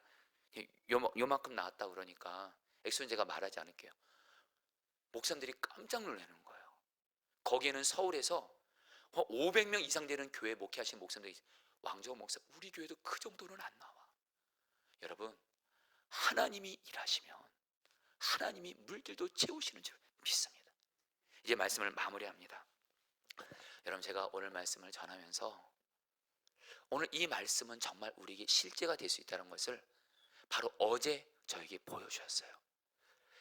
요만큼 나왔다 그러니까 액수는 제가 말하지 않을게요. 목사님들이 깜짝 놀라는 거예요. 거기에는 서울에서 500명 이상 되는 교회 목회하시는 목사님들이 왕정호 목사 우리 교회도 그 정도는 안 나와. 여러분 하나님이 일하시면 하나님이 물들도 채우시는 줄 믿습니다. 이제 말씀을 마무리합니다. 여러분 제가 오늘 말씀을 전하면서 오늘 이 말씀은 정말 우리에게 실제가 될 수 있다는 것을 바로 어제 저에게 보여주셨어요.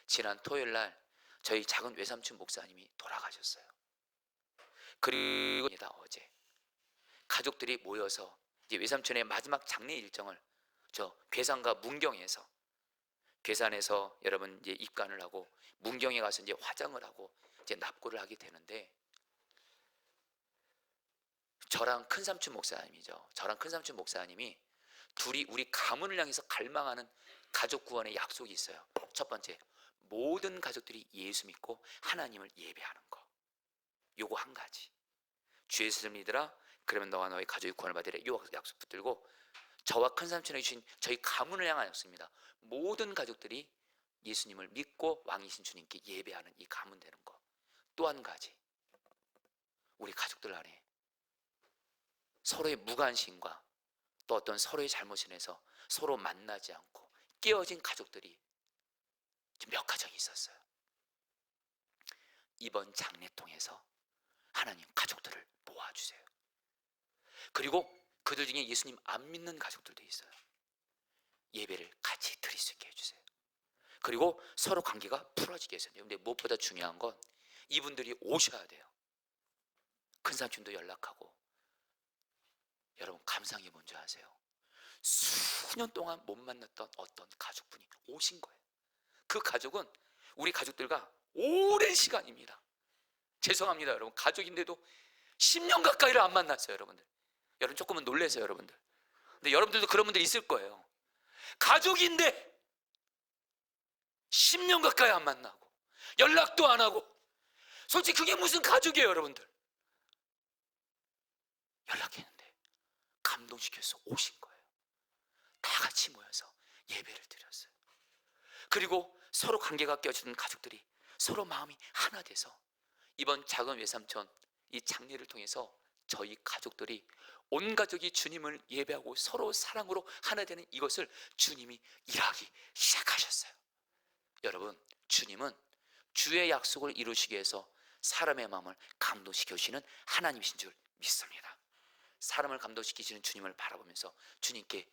지난 토요일날 저희 작은 외삼촌 목사님이 돌아가셨어요. 그리고 어제 가족들이 모여서 이제 외삼촌의 마지막 장례 일정을 저 괴산과 문경에서 괴산에서 여러분 이제 입관을 하고 문경에 가서 이제 화장을 하고 이제 납고를 하게 되는데 저랑 큰삼촌 목사님이죠. 저랑 큰삼촌 목사님이 둘이 우리 가문을 향해서 갈망하는 가족 구원의 약속이 있어요. 첫 번째, 모든 가족들이 예수 믿고 하나님을 예배하는 거. 요거 한 가지. 주 예수를 믿으라. 그러면 너와 너의 가족이 구원을 받으리라. 요 약속 붙들고 저와 큰삼촌에게 주신 저희 가문을 향한 약속입니다. 모든 가족들이 예수님을 믿고 왕이신 주님께 예배하는 이 가문 되는 거. 또 한 가지. 우리 가족들 안에 서로의 무관심과 또 어떤 서로의 잘못을 해서 서로 만나지 않고 깨어진 가족들이 몇 가정이 있었어요. 이번 장례 통해서 하나님 가족들을 모아주세요. 그리고 그들 중에 예수님 안 믿는 가족들도 있어요. 예배를 같이 드릴 수 있게 해주세요. 그리고 서로 관계가 풀어지게 해주세요. 근데 무엇보다 중요한 건 이분들이 오셔야 돼요. 큰삼촌도 연락하고. 여러분 감사한 게 뭔지 아세요? 수년 동안 못 만났던 어떤 가족분이 오신 거예요. 그 가족은 우리 가족들과 오랜 시간입니다. 죄송합니다 여러분, 가족인데도 10년 가까이를 안 만났어요. 여러분들 조금은 놀라세요 여러분들. 근데 여러분들도 그런 분들 있을 거예요. 가족인데 10년 가까이 안 만나고 연락도 안 하고. 솔직히 그게 무슨 가족이에요 여러분들. 연락했는데 감동시켜서 오신 거예요. 다 같이 모여서 예배를 드렸어요. 그리고 서로 관계가 깨어지는 가족들이 서로 마음이 하나 돼서 이번 작은 외삼촌 이 장례를 통해서 저희 가족들이 온 가족이 주님을 예배하고 서로 사랑으로 하나 되는 이것을 주님이 일하기 시작하셨어요. 여러분 주님은 주의 약속을 이루시기 위해서 사람의 마음을 감동시켜 주시는 하나님이신 줄 믿습니다. 사람을 감동시키시는 주님을 바라보면서 주님께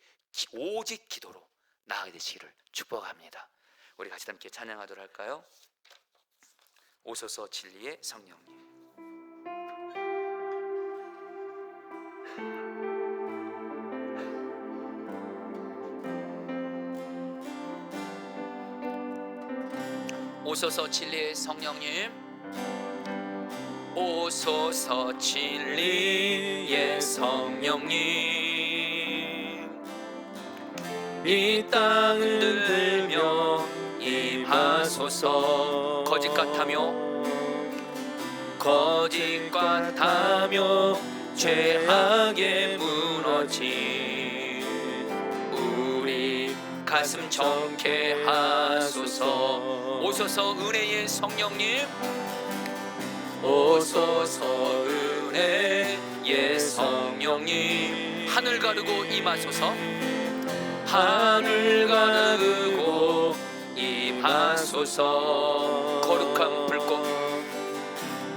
오직 기도로 나아가게 되시기를 축복합니다. 우리 같이 함께 찬양하도록 할까요? 오소서 진리의 성령님. 오소서 진리의 성령님. 오소서 진리의 성령님. 이 땅을 들며 임하소서. 거짓 같으며 거짓과 탐욕 죄악에 무너진 우리 가슴 정케 하소서. 오소서 은혜의 성령님, 오소서 은혜의 성령님, 하늘 가르고 임하소서. 하늘 가르고 임하소서. 거룩한 불꽃,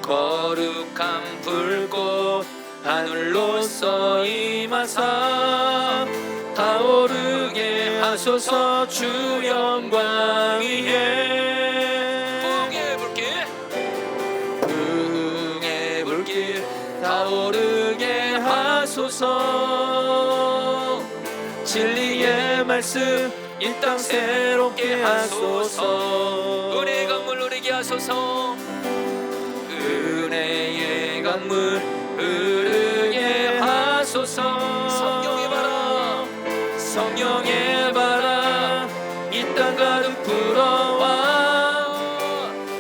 거룩한 불꽃 하늘로서 임하사 타오르게 하소서. 주 영광 위에 부흥의 불길, 부흥의 불길 타오르게 하소서. 진리의 말씀 이 땅 새롭게 하소서. 은혜의 강물 흐르게 하소서. 은혜의 강물 흐르게 하소서. 성령의 바람, 성령의 바람 이 땅 가득 불어와.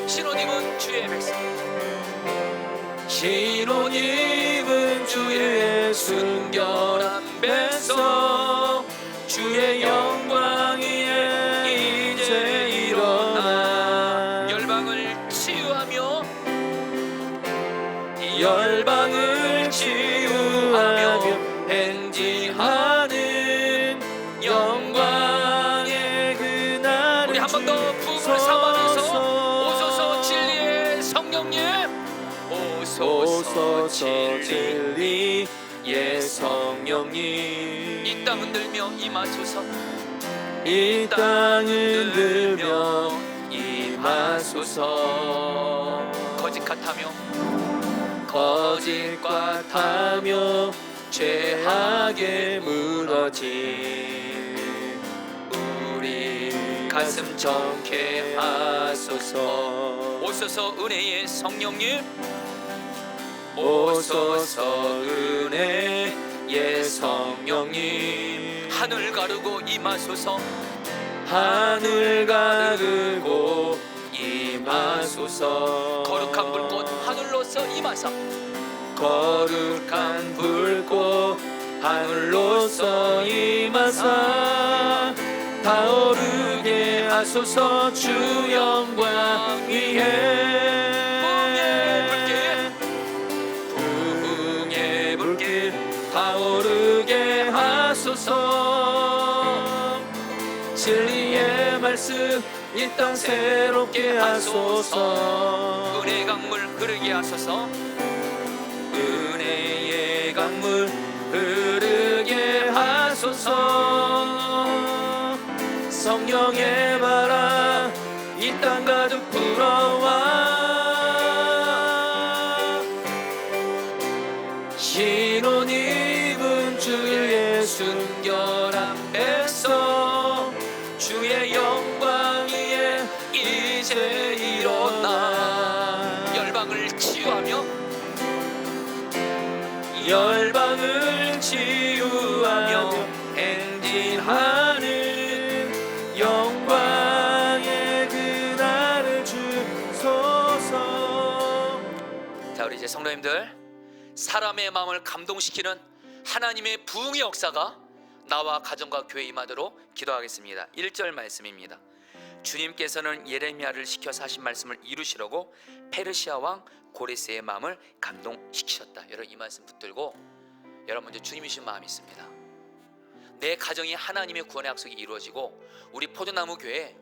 신혼임은 주의 백성, 신혼임은 주의 순결한 백성. 주의 영광 위에 이제 일어나 열방을 치유하며, 열방을 치유하며 행진하는 영광의 그날을. 우리 한 번 더 부흥을 삼아내서 오소서 진리의 성령님, 오소서 진리의 성령님. 이 땅 흔들며 임하소서. 이 땅 흔들며 임하소서. 거짓 같으며, 거짓 같으며 죄악에 무너진 우리 가슴 정케 하소서. 오소서 은혜의 성령님, 오소서 은혜의 성령님. 하늘 가르고 임하소서. 하늘 가르고 임하소서. 거룩한 불꽃 하늘로서 임하사, 거룩한 불꽃 하늘로서 임하사 타오르게 하소서. 주 영광 위에 부흥의 불길 타오르게 하소서. 진리의 말씀 이 땅 새롭게 하소서. 은혜의 강물 흐르게 하소서. 은혜의 강물 흐르게 하소서. 성령의 바람 이 땅 가득 불어와. 신혼 입은 주의 순결한 백성. 주의 영광 위에 이제 일어나 열방을 치유하며, 열방을 치유하며 행진하는 영광의 그날을 주소서. 자, 우리 이제 성도님들, 사람의 마음을 감동시키는 하나님의 부흥의 역사가 나와 가정과 교회 임하도록 기도하겠습니다. 1절 말씀입니다. 주님께서는 예레미야를 시켜서 하신 말씀을 이루시려고 페르시아 왕 고레스의 마음을 감동시키셨다. 여러분 이 말씀 붙들고 여러분 먼저 주님이신 마음이 있습니다. 내 가정이 하나님의 구원의 약속이 이루어지고 우리 포도나무 교회에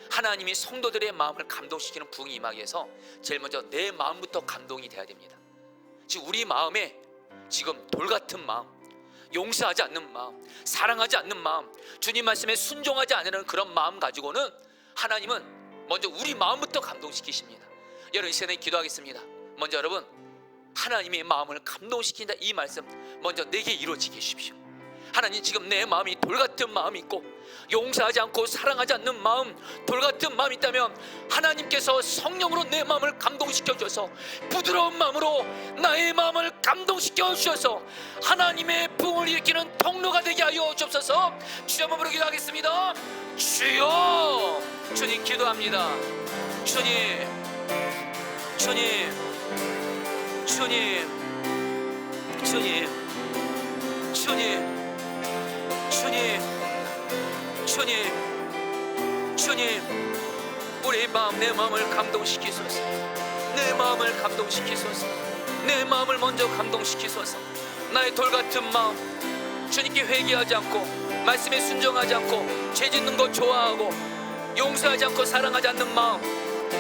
하나님이 성도들의 마음을 감동시키는 부흥이 임하기 위해서 제일 먼저 내 마음부터 감동이 돼야 됩니다. 지금 우리 마음에 지금 돌같은 마음, 용서하지 않는 마음, 사랑하지 않는 마음, 주님 말씀에 순종하지 않는 그런 마음 가지고는 하나님은 먼저 우리 마음부터 감동시키십니다. 여러분 이 시간에 기도하겠습니다. 먼저 여러분 하나님의 마음을 감동시킨다 이 말씀 먼저 내게 이루어지게 해주십시오. 하나님 지금 내 마음이 돌같은 마음이 있고 용서하지 않고 사랑하지 않는 마음, 돌같은 마음이 있다면 하나님께서 성령으로 내 마음을 감동시켜 주셔서 부드러운 마음으로 나의 마음을 감동시켜 주셔서 하나님의 부흥을 일으키는 통로가 되게 하여 주옵소서. 주여 한번 부르기도 하겠습니다. 주여, 주님 기도합니다. 주님 주님, 주님, 주님, 주님, 주님, 주님, 우리의 마음, 내 마음을 감동시키소서. 내 마음을 감동시키소서. 내 마음을 먼저 감동시키소서. 나의 돌같은 마음, 주님께 회개하지 않고 말씀에 순종하지 않고 죄 짓는 것 좋아하고 용서하지 않고 사랑하지 않는 마음,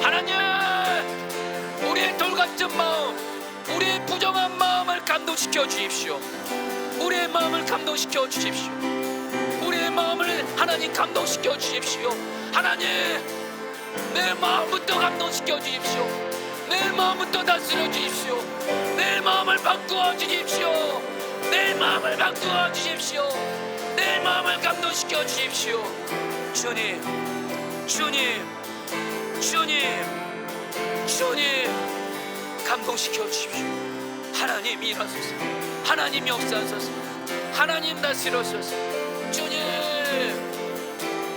하나님, 우리의 돌같은 마음, 우리의 부정한 마음을 감동시켜 주십시오. 우리의 마음을 감동시켜 주십시오. 우리의 마음을 하나님 감동시켜 주십시오. 하나님, 내 마음부터 감동시켜 주십시오. 내 마음부터 다스려 주십시오. 내 마음을 바꾸어 주십시오. 내 마음을 바꾸어 주십시오. 내 마음을 감동시켜 주십시오. 주님, 주님, 주님, 주님, 감동시켜 주십시오. 하나님 일하소서. 하나님 역사하소서. 하나님 다스려소서. 주님,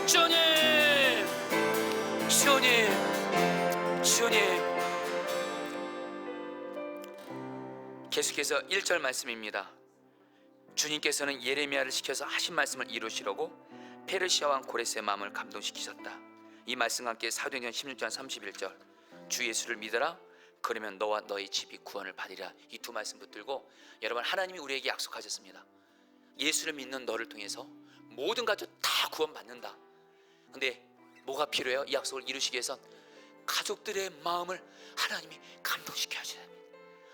주님, 주님, 주님. 계속해서 1절 말씀입니다. 주님께서는 예레미야를 시켜서 하신 말씀을 이루시려고 페르시아 왕 고레스의 마음을 감동시키셨다. 이 말씀과 함께 사도행전 16장 31절, 주 예수를 믿어라, 그러면 너와 너의 집이 구원을 받으리라. 이 두 말씀 붙들고, 여러분, 하나님이 우리에게 약속하셨습니다. 예수를 믿는 너를 통해서 모든 가족 다 구원받는다. 근데 뭐가 필요해요? 이 약속을 이루시기 위해선 가족들의 마음을 하나님이 감동시켜야 됩니다.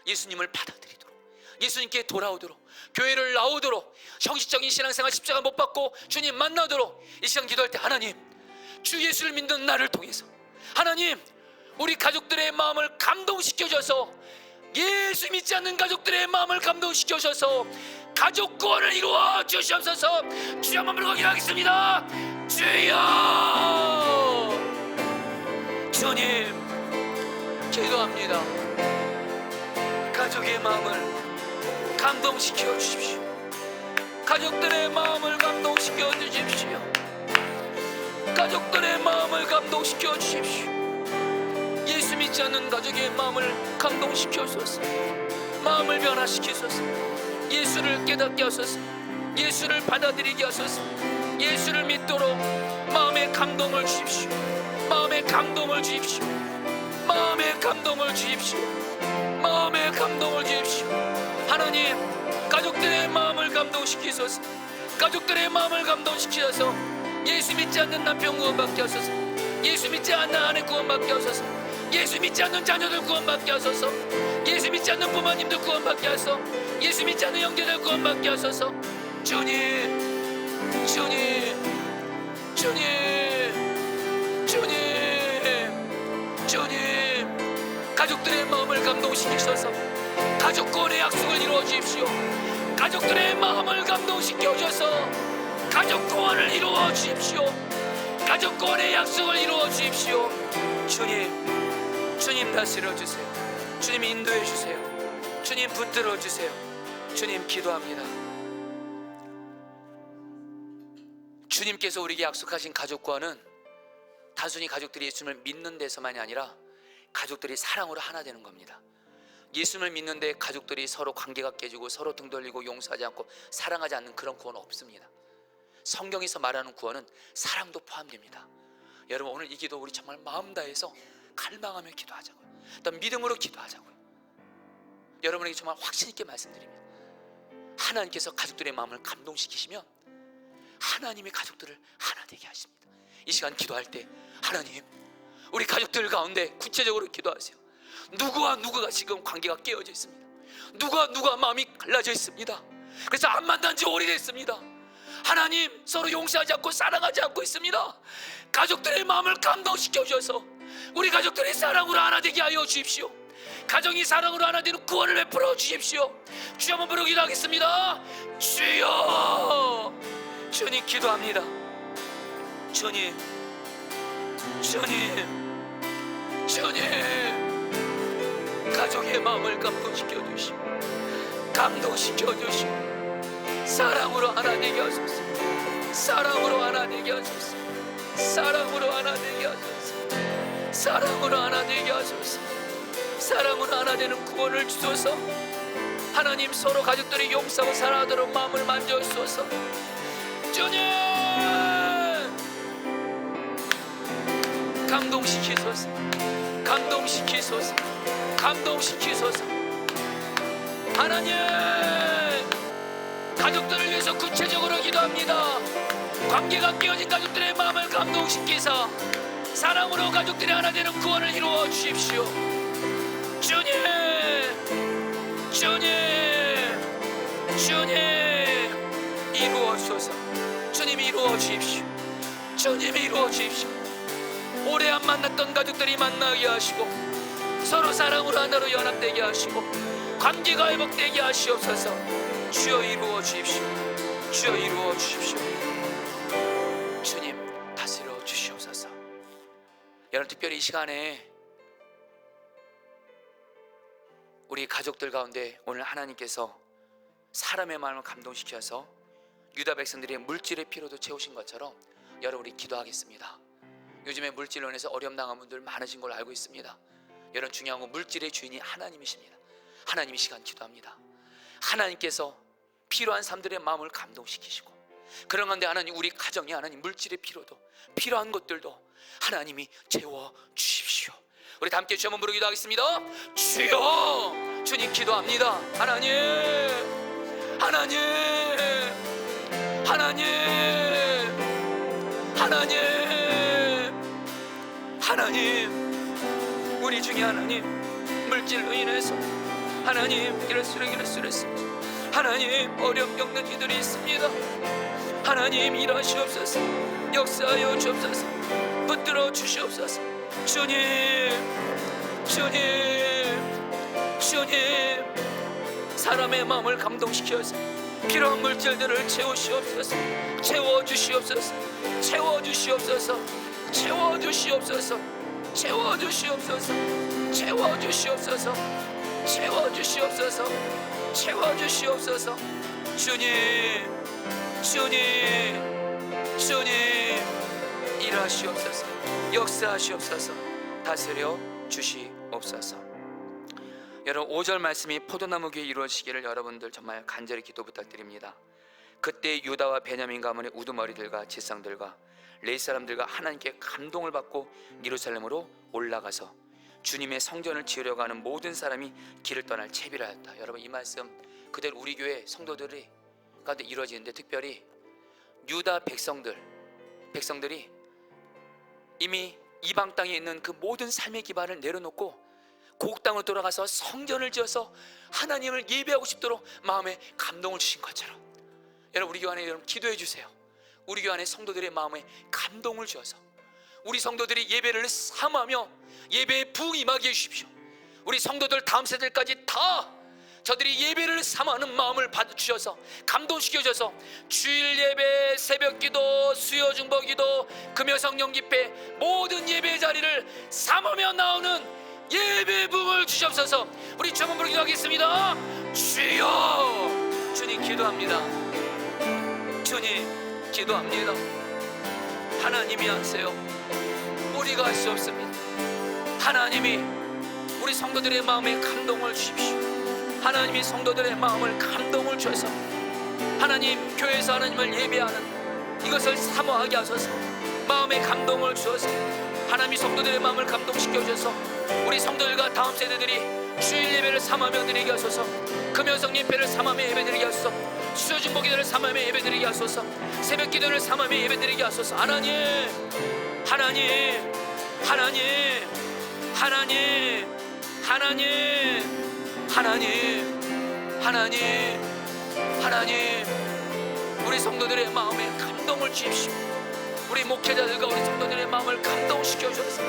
예수님을 받아들이도록, 예수님께 돌아오도록, 교회를 나오도록, 형식적인 신앙생활 십자가 못 받고 주님 만나도록 이 시간 기도할 때, 하나님, 주 예수를 믿는 나를 통해서 하나님, 우리 가족들의 마음을 감동시켜줘서, 예수 믿지 않는 가족들의 마음을 감동시켜줘서 가족 구원을 이루어 주시옵소서. 주여 한번 부르고 기도하겠습니다. 주여, 주님, 기도합니다. 가족의 마음을 감동시켜 주십시오. 가족들의 마음을 감동시켜 주십시오. 가족들의 마음을 감동시켜 주십시오. 예수 믿지 않는 가족의 마음을 감동시켜소서. 마음을 변화시키소서. 예수를 깨닫게 하소서. 예수를 받아들이게 하소서. 예수를 믿도록 마음의 감동을 주십시오. 마음의 감동을 주십시오. 마음의 감동을 주십시오. 마음의 감동을 주십시오. 하나님, 가족들의 마음을 감동시키소서. 가족들의 마음을 감동시키소서. 예수 믿지 않는 남편 구원받게 하소서. 예수 믿지 않는 아내 구원받게 하소서. 예수 믿지 않는 자녀들 구원받게 하소서. 예수 믿지 않는 부모님들 구원받게 하소서. 예수 믿지 않는 형제들 구원받게 하소서. 주님, 주님, 주님, 주님, 주님, 가족들의 마음을 감동시키소서. 가족 구원의 약속을 이루어 주십시오. 가족들의 마음을 감동시켜 주셔서 가족 구원을 이루어 주십시오. 가족 구원의 약속을 이루어 주십시오. 주님, 주님 다스려 주세요. 주님 인도해 주세요. 주님 붙들어 주세요. 주님 기도합니다. 주님께서 우리에게 약속하신 가족 구원은 단순히 가족들이 예수님을 믿는 데서만이 아니라 가족들이 사랑으로 하나 되는 겁니다. 예수님을 믿는데 가족들이 서로 관계가 깨지고 서로 등 돌리고 용서하지 않고 사랑하지 않는 그런 구원은 없습니다. 성경에서 말하는 구원은 사랑도 포함됩니다. 여러분, 오늘 이 기도 우리 정말 마음 다해서 갈망하며 기도하자고요. 또 믿음으로 기도하자고요. 여러분에게 정말 확신 있게 말씀드립니다. 하나님께서 가족들의 마음을 감동시키시면 하나님의 가족들을 하나 되게 하십니다. 이 시간 기도할 때, 하나님, 우리 가족들 가운데 구체적으로 기도하세요. 누구와 누구가 지금 관계가 깨어져 있습니다. 누가 마음이 갈라져 있습니다. 그래서 안 만난 지 오래됐습니다. 하나님, 서로 용서하지 않고 사랑하지 않고 있습니다. 가족들의 마음을 감동시켜 주셔서 우리 가족들이 사랑으로 하나 되게 하여 주십시오. 가정이 사랑으로 하나 되는 구원을 베풀어 주십시오. 주여 한번 부르기도 하겠습니다. 주여, 주님 기도합니다. 주님, 주님, 주님, 가족의 마음을 감동시켜 주시오. 감동시켜 주시오. 사랑으로 하나 되게 하소서. 사랑으로 하나 되게 하소서. 사랑으로 하나 되게 하소서. 사랑으로 하나 되게 하소서. 사랑으로 하나 되는 구원을 주소서. 하나님, 서로 가족들이 용서하고 사랑하도록 마음을 만져주소서. 주님, 감동시키소서. 감동시키소서. 감동시키소서. 하나님, 가족들을 위해서 구체적으로 기도합니다. 관계가 깨어진 가족들의 마음을 감동시키사 사랑으로 가족들이 하나 되는 구원을 이루어 주십시오. 주님, 주님, 주님, 이루어 주소서. 주님, 이루어 주십시오. 주님, 이루어 주십시오. 오래 안 만났던 가족들이 만나게 하시고 서로 사랑으로 하나로 연합되게 하시고 관계가 회복되게 하시옵소서. 주여, 이루어 주십시오. 주여, 이루어 주십시오. 주님, 다스려 주시옵소서. 여러분, 특별히 이 시간에 우리 가족들 가운데 오늘 하나님께서 사람의 마음을 감동시켜서 유다 백성들의 물질의 피로도 채우신 것처럼 여러분, 우리 기도하겠습니다. 요즘에 물질로 인해서 어려움 당한 분들 많으신 걸로 알고 있습니다. 여러분, 중요한 건 물질의 주인이 하나님이십니다. 하나님, 이 시간 기도합니다. 하나님께서 필요한 사람들의 마음을 감동시키시고 그런 가운데 하나님, 우리 가정이 하나님 물질의 피로도 필요한 것들도 하나님이 채워 주십시오. 우리 다 함께 주여 한번 부르기도 하겠습니다. 주여, 주님 기도합니다. 하나님, 하나님, 하나님, 하나님, 하나님, 우리 중에 하나님 물질로 인해서 하나님 이럴수록 하나님 어려움 겪는 이들이 있습니다. 하나님, 일하시옵소서. 역사하여 주옵소서. 붙들어 주시옵소서. 주님, 주님, 주님, 사람의 마음을 감동시켜서 필요한 물질들을 채우시옵소서. 채워주시옵소서. 채워주시옵소서. 채워주시옵소서. 채워주시옵소서. 채워주시옵소서. 채워주시옵소서. 채워주시옵소서. 주님, 주님, 주님, 일하시옵소서. 역사하시옵소서. 다스려 주시옵소서. 여러분, 5절 말씀이 포도나무 귀에 이루어지기를 여러분들 정말 간절히 기도 부탁드립니다. 그때 유다와 베냐민 가문의 우두머리들과 지상들과 레위 사람들과 하나님께 감동을 받고 예루살렘으로 올라가서 주님의 성전을 지으려고 하는 모든 사람이 길을 떠날 채비를 하였다. 여러분, 이 말씀 그대로 우리 교회 성도들이 가운데 이루어지는데, 특별히 유다 백성들이 이미 이방 땅에 있는 그 모든 삶의 기반을 내려놓고 고국 땅으로 돌아가서 성전을 지어서 하나님을 예배하고 싶도록 마음에 감동을 주신 것처럼, 여러분, 우리 교회 안에 여러분 기도해 주세요. 우리 교회 안에 성도들의 마음에 감동을 주어서 우리 성도들이 예배를 사모하며 예배의 부흥이 임하게 해주십시오. 우리 성도들 다음 세대까지 다 저들이 예배를 사모하는 마음을 받아주셔서 감동시켜줘서 주일 예배, 새벽기도, 수요 중보기도, 금요 성령 집회 모든 예배 자리를 사모하며 나오는 예배 부흥을 주시옵소서. 우리 주문 부르기도 하겠습니다. 주여, 주님 기도합니다. 주님 기도합니다. 하나님이 하세요. 우리가 할 수 없습니다. 하나님이 우리 성도들의 마음에 감동을 주십시오. 하나님이 성도들의 마음을 감동을 주셔서 하나님 교회에서 하나님을 예배하는 이것을 사모하게 하소서. 마음에 감동을 주셔서 하나님이 성도들의 마음을 감동시켜 주셔서 우리 성도들과 다음 세대들이 주일 예배를 사모하며 드리게 하소서. 금요성 예배를 사모하며 예배드리게 하소서. 수요 중보기도를 사모하며 예배드리게 하소서. 새벽 기도를 사모하며 예배드리게 하소서. 하나님, 하나님, 하나님, 하나님, 하나님, 하나님, 하나님, 하나님, 우리 성도들의 마음에 감동을 주십시오. 우리 목회자들과 우리 성도들의 마음을 감동시켜 주셔서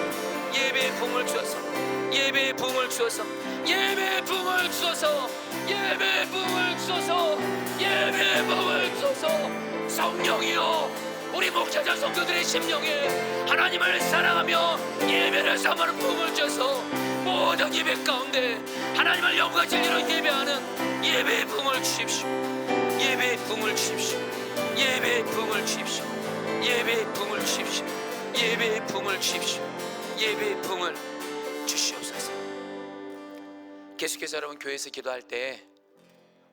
예배의 부흥을 주셔서, 예배의 부흥을 주셔서, 예배의 부흥을 주셔서, 예배의 부흥을 주셔서, 예배의 부흥을 주셔서. 성령이여, 우리 목회자 성도들의 심령에 하나님을 사랑하며 예배를 사모하는 부흥을 주셔서 모든 예배 가운데 하나님을 영과 진리로 예배하는 예배의 부흥을 주십시오. 예배의 부흥을 주십시오. 예배의 부흥을 주십시오. 예배의 부흥을 주십시오. 예배의 부흥을 주십시오. 예배의 부흥을 주시옵소서. 계속해서 여러분 교회에서 기도할 때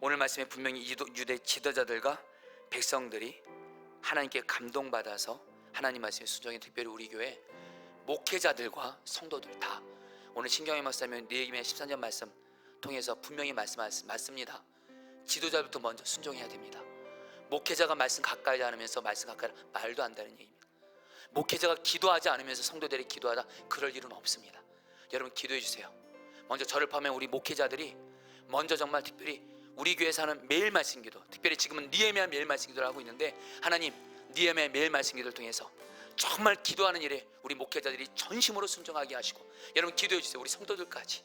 오늘 말씀에 분명히 유대 지도자들과 백성들이 하나님께 감동받아서 하나님 말씀에 순종해, 특별히 우리 교회 목회자들과 성도들 다 오늘 신경의 말씀은 느헤미야 13년 말씀 통해서 분명히 말씀맞습니다. 지도자부터 먼저 순종해야 됩니다. 목회자가 말씀 가까이 않으면서 말씀 가까이 말도 안 되는 얘기입니다. 목회자가 기도하지 않으면서 성도들이 기도하다 그럴 일은 없습니다. 여러분 기도해 주세요. 먼저 저를 포함한 우리 목회자들이 먼저 정말 특별히 우리 교회에서 하는 매일 말씀 기도, 특별히 지금은 느헤미야 매일 말씀 기도를 하고 있는데 하나님 느헤미야 매일 말씀 기도를 통해서 정말 기도하는 일에 우리 목회자들이 전심으로 순종하게 하시고, 여러분 기도해 주세요. 우리 성도들까지,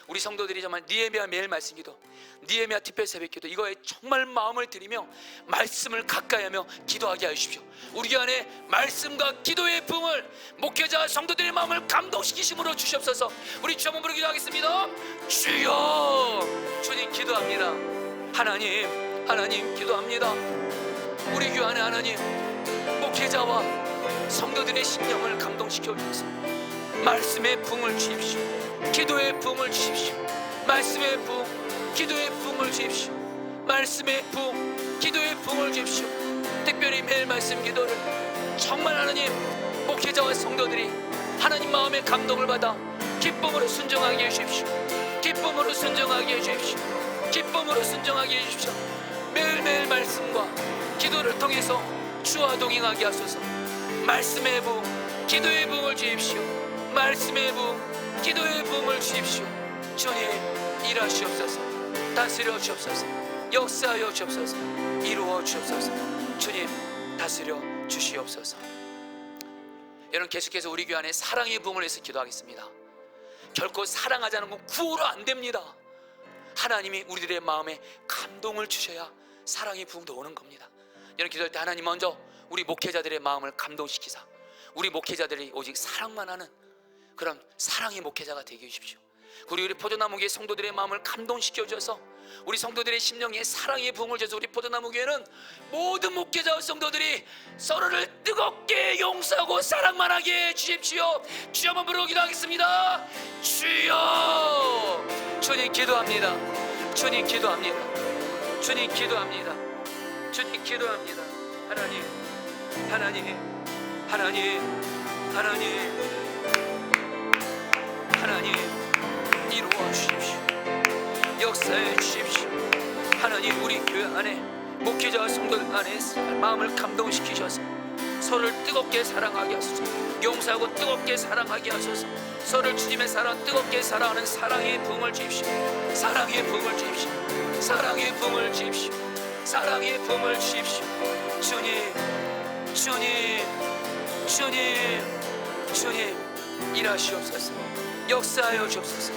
우리 성도들이 정말 느헤미야 매일 말씀 기도, 느헤미야 특별 새벽 기도, 이거에 정말 마음을 들이며 말씀을 가까이 하며 기도하게 하십시오. 우리 교회 안에 말씀과 기도의 부흥을 목회자 성도들의 마음을 감동시키심으로 주시옵소서. 우리 주 한번 부르 기도하겠습니다. 주여, 주님 기도합니다. 하나님 기도합니다. 우리 교회 안에 하나님 목회자와 성도들의 심령을 감동시켜 주셔서 말씀의 부흥을 주십시오. 기도의 부흥을 주십시오. 말씀의 부흥, 기도의 부흥을 주십시오. 말씀의 부흥, 기도의 부흥을 주십시오. 특별히 매일 말씀 기도를 정말 하나님 목회자와 성도들이 하나님 마음의 감동을 받아 기쁨으로 순종하게 해주십시오. 기쁨으로 순종하게 해주십시오. 기쁨으로 순종하게 해주십시오. 매일매일 말씀과 기도를 통해서 주와 동행하게 하소서. 말씀의 부흥, 기도의 부흥을 주십시오. 말씀의 부흥, 기도의 부흥을 주십시오. 주님 일하시옵소서. 다스려 주옵소서. 역사하여 주옵소서. 이루어 주옵소서. 주님 다스려 주시옵소서. 여러분 계속해서 우리 교회 안에 사랑의 부흥을 위해서 기도하겠습니다. 결코 사랑하지 않은 건 구호로 안 됩니다. 하나님이 우리들의 마음에 감동을 주셔야 사랑의 부흥도 오는 겁니다. 여러분 기도할 때 하나님 먼저 우리 목회자들의 마음을 감동시키사 우리 목회자들이 오직 사랑만 하는 그런 사랑의 목회자가 되게 해주십시오. 우리 포도나무교회 성도들의 마음을 감동시켜 주셔서 우리 성도들의 심령에 사랑의 부흥을 줘서 우리 포도나무교회는 모든 목회자와 성도들이 서로를 뜨겁게 용서하고 사랑만 하게 해주십시오. 주여 한번 부르고 기도하겠습니다. 주여, 주님 기도합니다. 주님 기도합니다. 주님 기도합니다. 주님 기도합니다. 하나님 이루어 주십시오. 역사해 주십시오. 하나님 우리 교회 안에 목회자와 성도들 안에 마음을 감동시키셔서 서로를 뜨겁게 사랑하게 하소서. 용서하고 뜨겁게 사랑하게 하소서. 서로를 주님의 사랑 뜨겁게 사랑하는 사랑의 부흥을 주십시오. 사랑의 부흥을 주십시오. 사랑의 부흥을 주십시오. 사랑의 부흥을 주십시오. 주님 일하시옵소서. 역사하여 주옵소서.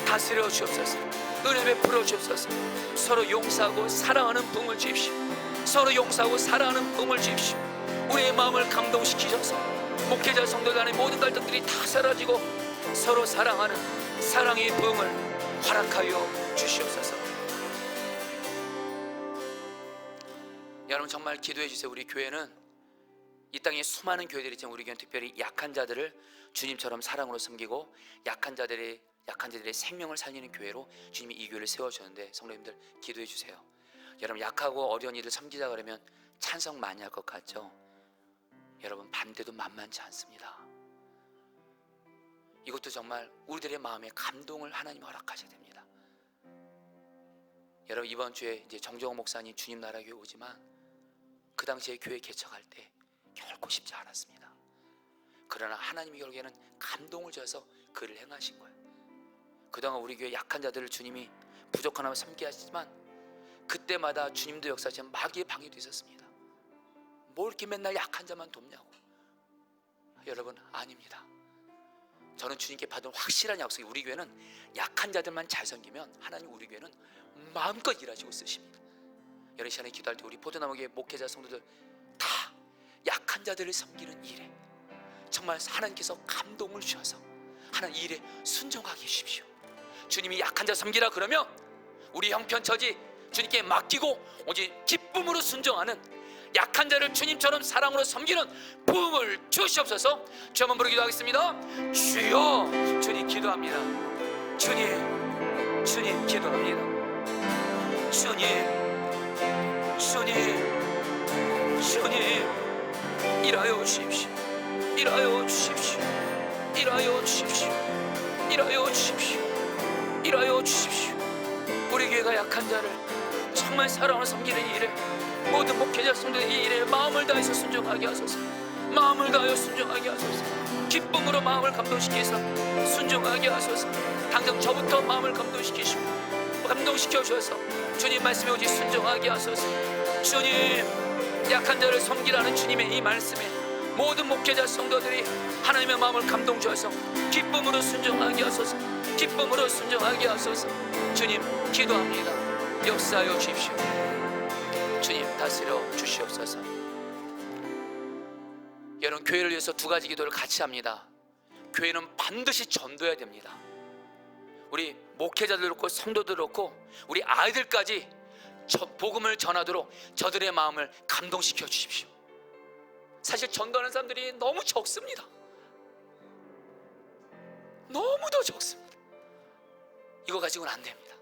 다스려 주옵소서. 은혜 베풀어 주옵소서. 서로 용서하고 사랑하는 부흥을 주십시오. 서로 용서하고 사랑하는 부흥을 주십시오. 우리의 마음을 감동시키셔서 목회자 성도들 안에 모든 갈등들이 다 사라지고 서로 사랑하는 사랑의 부흥을 허락하여 주시옵소서. 여러분 정말 기도해 주세요. 우리 교회는 이 땅에 수많은 교회들이 있지만 우리 교회는 특별히 약한 자들을 주님처럼 사랑으로 섬기고 약한 자들의 생명을 살리는 교회로 주님이 이 교회를 세워주셨는데 성도님들 기도해 주세요. 여러분 약하고 어려운 이를 섬기자 그러면 찬성 많이 할 것 같죠? 여러분 반대도 만만치 않습니다. 이것도 정말 우리들의 마음에 감동을 하나님 허락하셔야 됩니다. 여러분 이번 주에 이제 정정호 목사님 주님 나라 교회 오지만 그 당시에 교회 개척할 때 결코 쉽지 않았습니다. 그러나 하나님이 결국에는 감동을 줘서 그를 행하신 거예요. 그동안 우리 교회 약한 자들을 주님이 부족한 마음을 섬기게 하시지만 그때마다 주님도 역사하시는 마귀의 방해도 있었습니다. 뭘 이렇게 맨날 약한 자만 돕냐고. 여러분 아닙니다. 저는 주님께 받은 확실한 약속이 우리 교회는 약한 자들만 잘 섬기면 하나님 우리 교회는 마음껏 일하시고 쓰십니다. 여러분 시간에 기도할 때 우리 포도나무교회 목회자 성도들 다 약한 자들을 섬기는 일에 정말 하나님께서 감동을 주셔서 하나님 일에 순종하게 해주십시오. 주님이 약한 자 섬기라 그러면 우리 형편처지 주님께 맡기고 오직 기쁨으로 순종하는 약한 자를 주님처럼 사랑으로 섬기는 부흥을 주시옵소서. 주 한번 부르기도 하겠습니다. 주여, 주님 기도합니다. 주님 주님 기도합니다. 주님 일하여 주십시오. 일하여 주십시오. 일하여 주십시오. 일하여 주십시오. 일하여 주십시오. 우리 교회가 약한 자를 정말 사랑을 섬기는 일에, 모든 목회자 성도의 이 일에 마음을 다해서 순종하게 하소서. 마음을 다하여 순종하게 하소서. 기쁨으로 마음을 감동시키사 순종하게 하소서. 당장 저부터 마음을 감동시켜 주셔서 주님 말씀에 오직 순종하게 하소서. 주님, 약한 자를 섬기라는 주님의 이 말씀에 모든 목회자 성도들이 하나님의 마음을 감동 주셔서 기쁨으로 순종하게 하소서. 기쁨으로 순종하게 하소서. 주님 기도합니다. 역사하여 주십시오. 주님 다스려 주시옵소서. 여러분, 교회를 위해서 두 가지 기도를 같이 합니다. 교회는 반드시 전도해야 됩니다. 우리 목회자들 그렇고 성도들 그렇고 우리 아이들까지 복음을 전하도록 저들의 마음을 감동시켜 주십시오. 사실 전도하는 사람들이 너무 적습니다. 너무도 적습니다. 이거 가지고는 안 됩니다.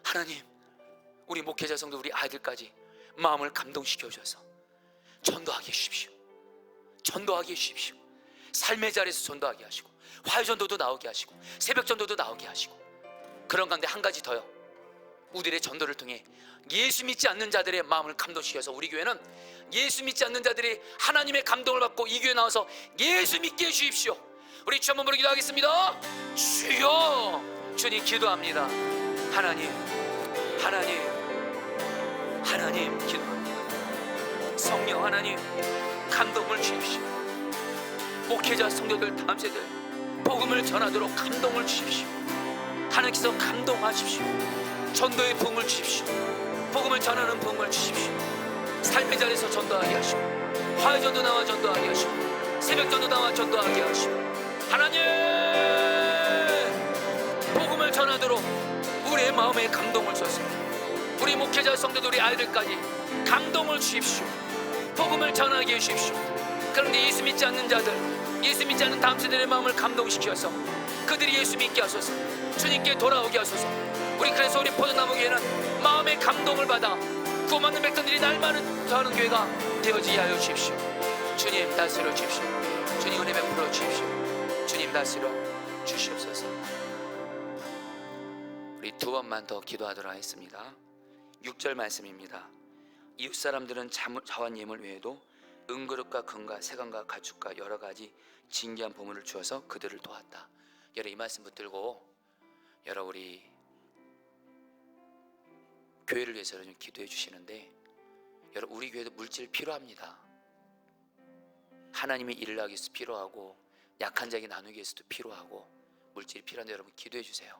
하나님, 우리 목회자 성도 우리 아이들까지 마음을 감동시켜 주셔서 전도하게 해주십시오. 전도하게 해주십시오. 삶의 자리에서 전도하게 하시고 화요전도도 나오게 하시고 새벽전도도 나오게 하시고, 그런 가운데 한 가지 더요. 우리들의 전도를 통해 예수 믿지 않는 자들의 마음을 감동시켜서 우리 교회는 예수 믿지 않는 자들이 하나님의 감동을 받고 이 교회에 나와서 예수 믿게 해주십시오. 우리 주 한번 부르 기도하겠습니다. 주여. 주님 기도합니다. 하나님 기도합니다. 성령 하나님 감동을 주십시오. 목회자 성도들 다음 세대 복음을 전하도록 감동을 주십시오. 하나님께서 감동하십시오. 전도의 부흥을 주십시오. 복음을 전하는 부흥을 주십시오. 삶의 자리에서 전도하게 하시고 화요전도 나와 전도하게 하시고 새벽전도 나와 전도하게 하시고, 하나님 복음을 전하도록 우리의 마음에 감동을 주소서. 우리 목회자 성도들 우리 아이들까지 감동을 주십시오. 복음을 전하게 해주십시오. 그런데 예수 믿지 않는 자들, 예수 믿지 않는 다음 세대의 마음을 감동시켜서 그들이 예수 믿게 하소서. 주님께 돌아오게 하소서. 그래서 우리 포도나무 교회는 마음의 감동을 받아 구원받는 백성들이 날마다 더하는 교회가 되어지게 하여 주십시오. 주님 다스려 주십시오. 주님 은혜 베풀어 주십시오. 주님 다스려 주시옵소서. 우리 두 번만 더 기도하도록 하겠습니다. 6절 말씀입니다. 이웃 사람들은 자원 예물 외에도 은그릇과 금과 세간과 가축과 여러 가지 진귀한 보물을 주어서 그들을 도왔다. 여러분, 이 말씀 붙들고 여러분 우리 교회를 위해서 좀 기도해 주시는데, 여러분 우리 교회도 물질 필요합니다. 하나님의 일을 하기 위해서 필요하고 약한 자에게 나누기 위해서도 필요하고 물질이 필요한데 여러분 기도해 주세요.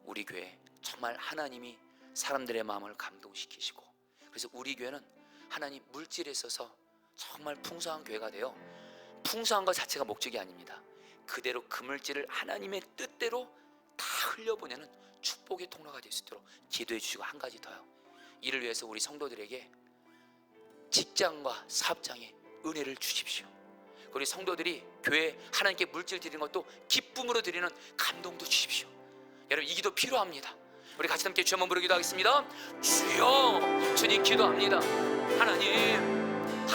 우리 교회 정말 하나님이 사람들의 마음을 감동시키시고, 그래서 우리 교회는 하나님 물질에 있어서 정말 풍성한 교회가 되어, 풍성한 것 자체가 목적이 아닙니다. 그대로 그 물질을 하나님의 뜻대로 다 흘려보내는 축복의 통로가 될 수 있도록 기도해 주시고, 한 가지 더요. 이를 위해서 우리 성도들에게 직장과 사업장에 은혜를 주십시오. 우리 성도들이 교회에 하나님께 물질 드리는 것도 기쁨으로 드리는 감동도 주십시오. 여러분 이 기도 필요합니다. 우리 같이 함께 주 한번 부르기도 하겠습니다. 주여. 주님 기도합니다. 하나님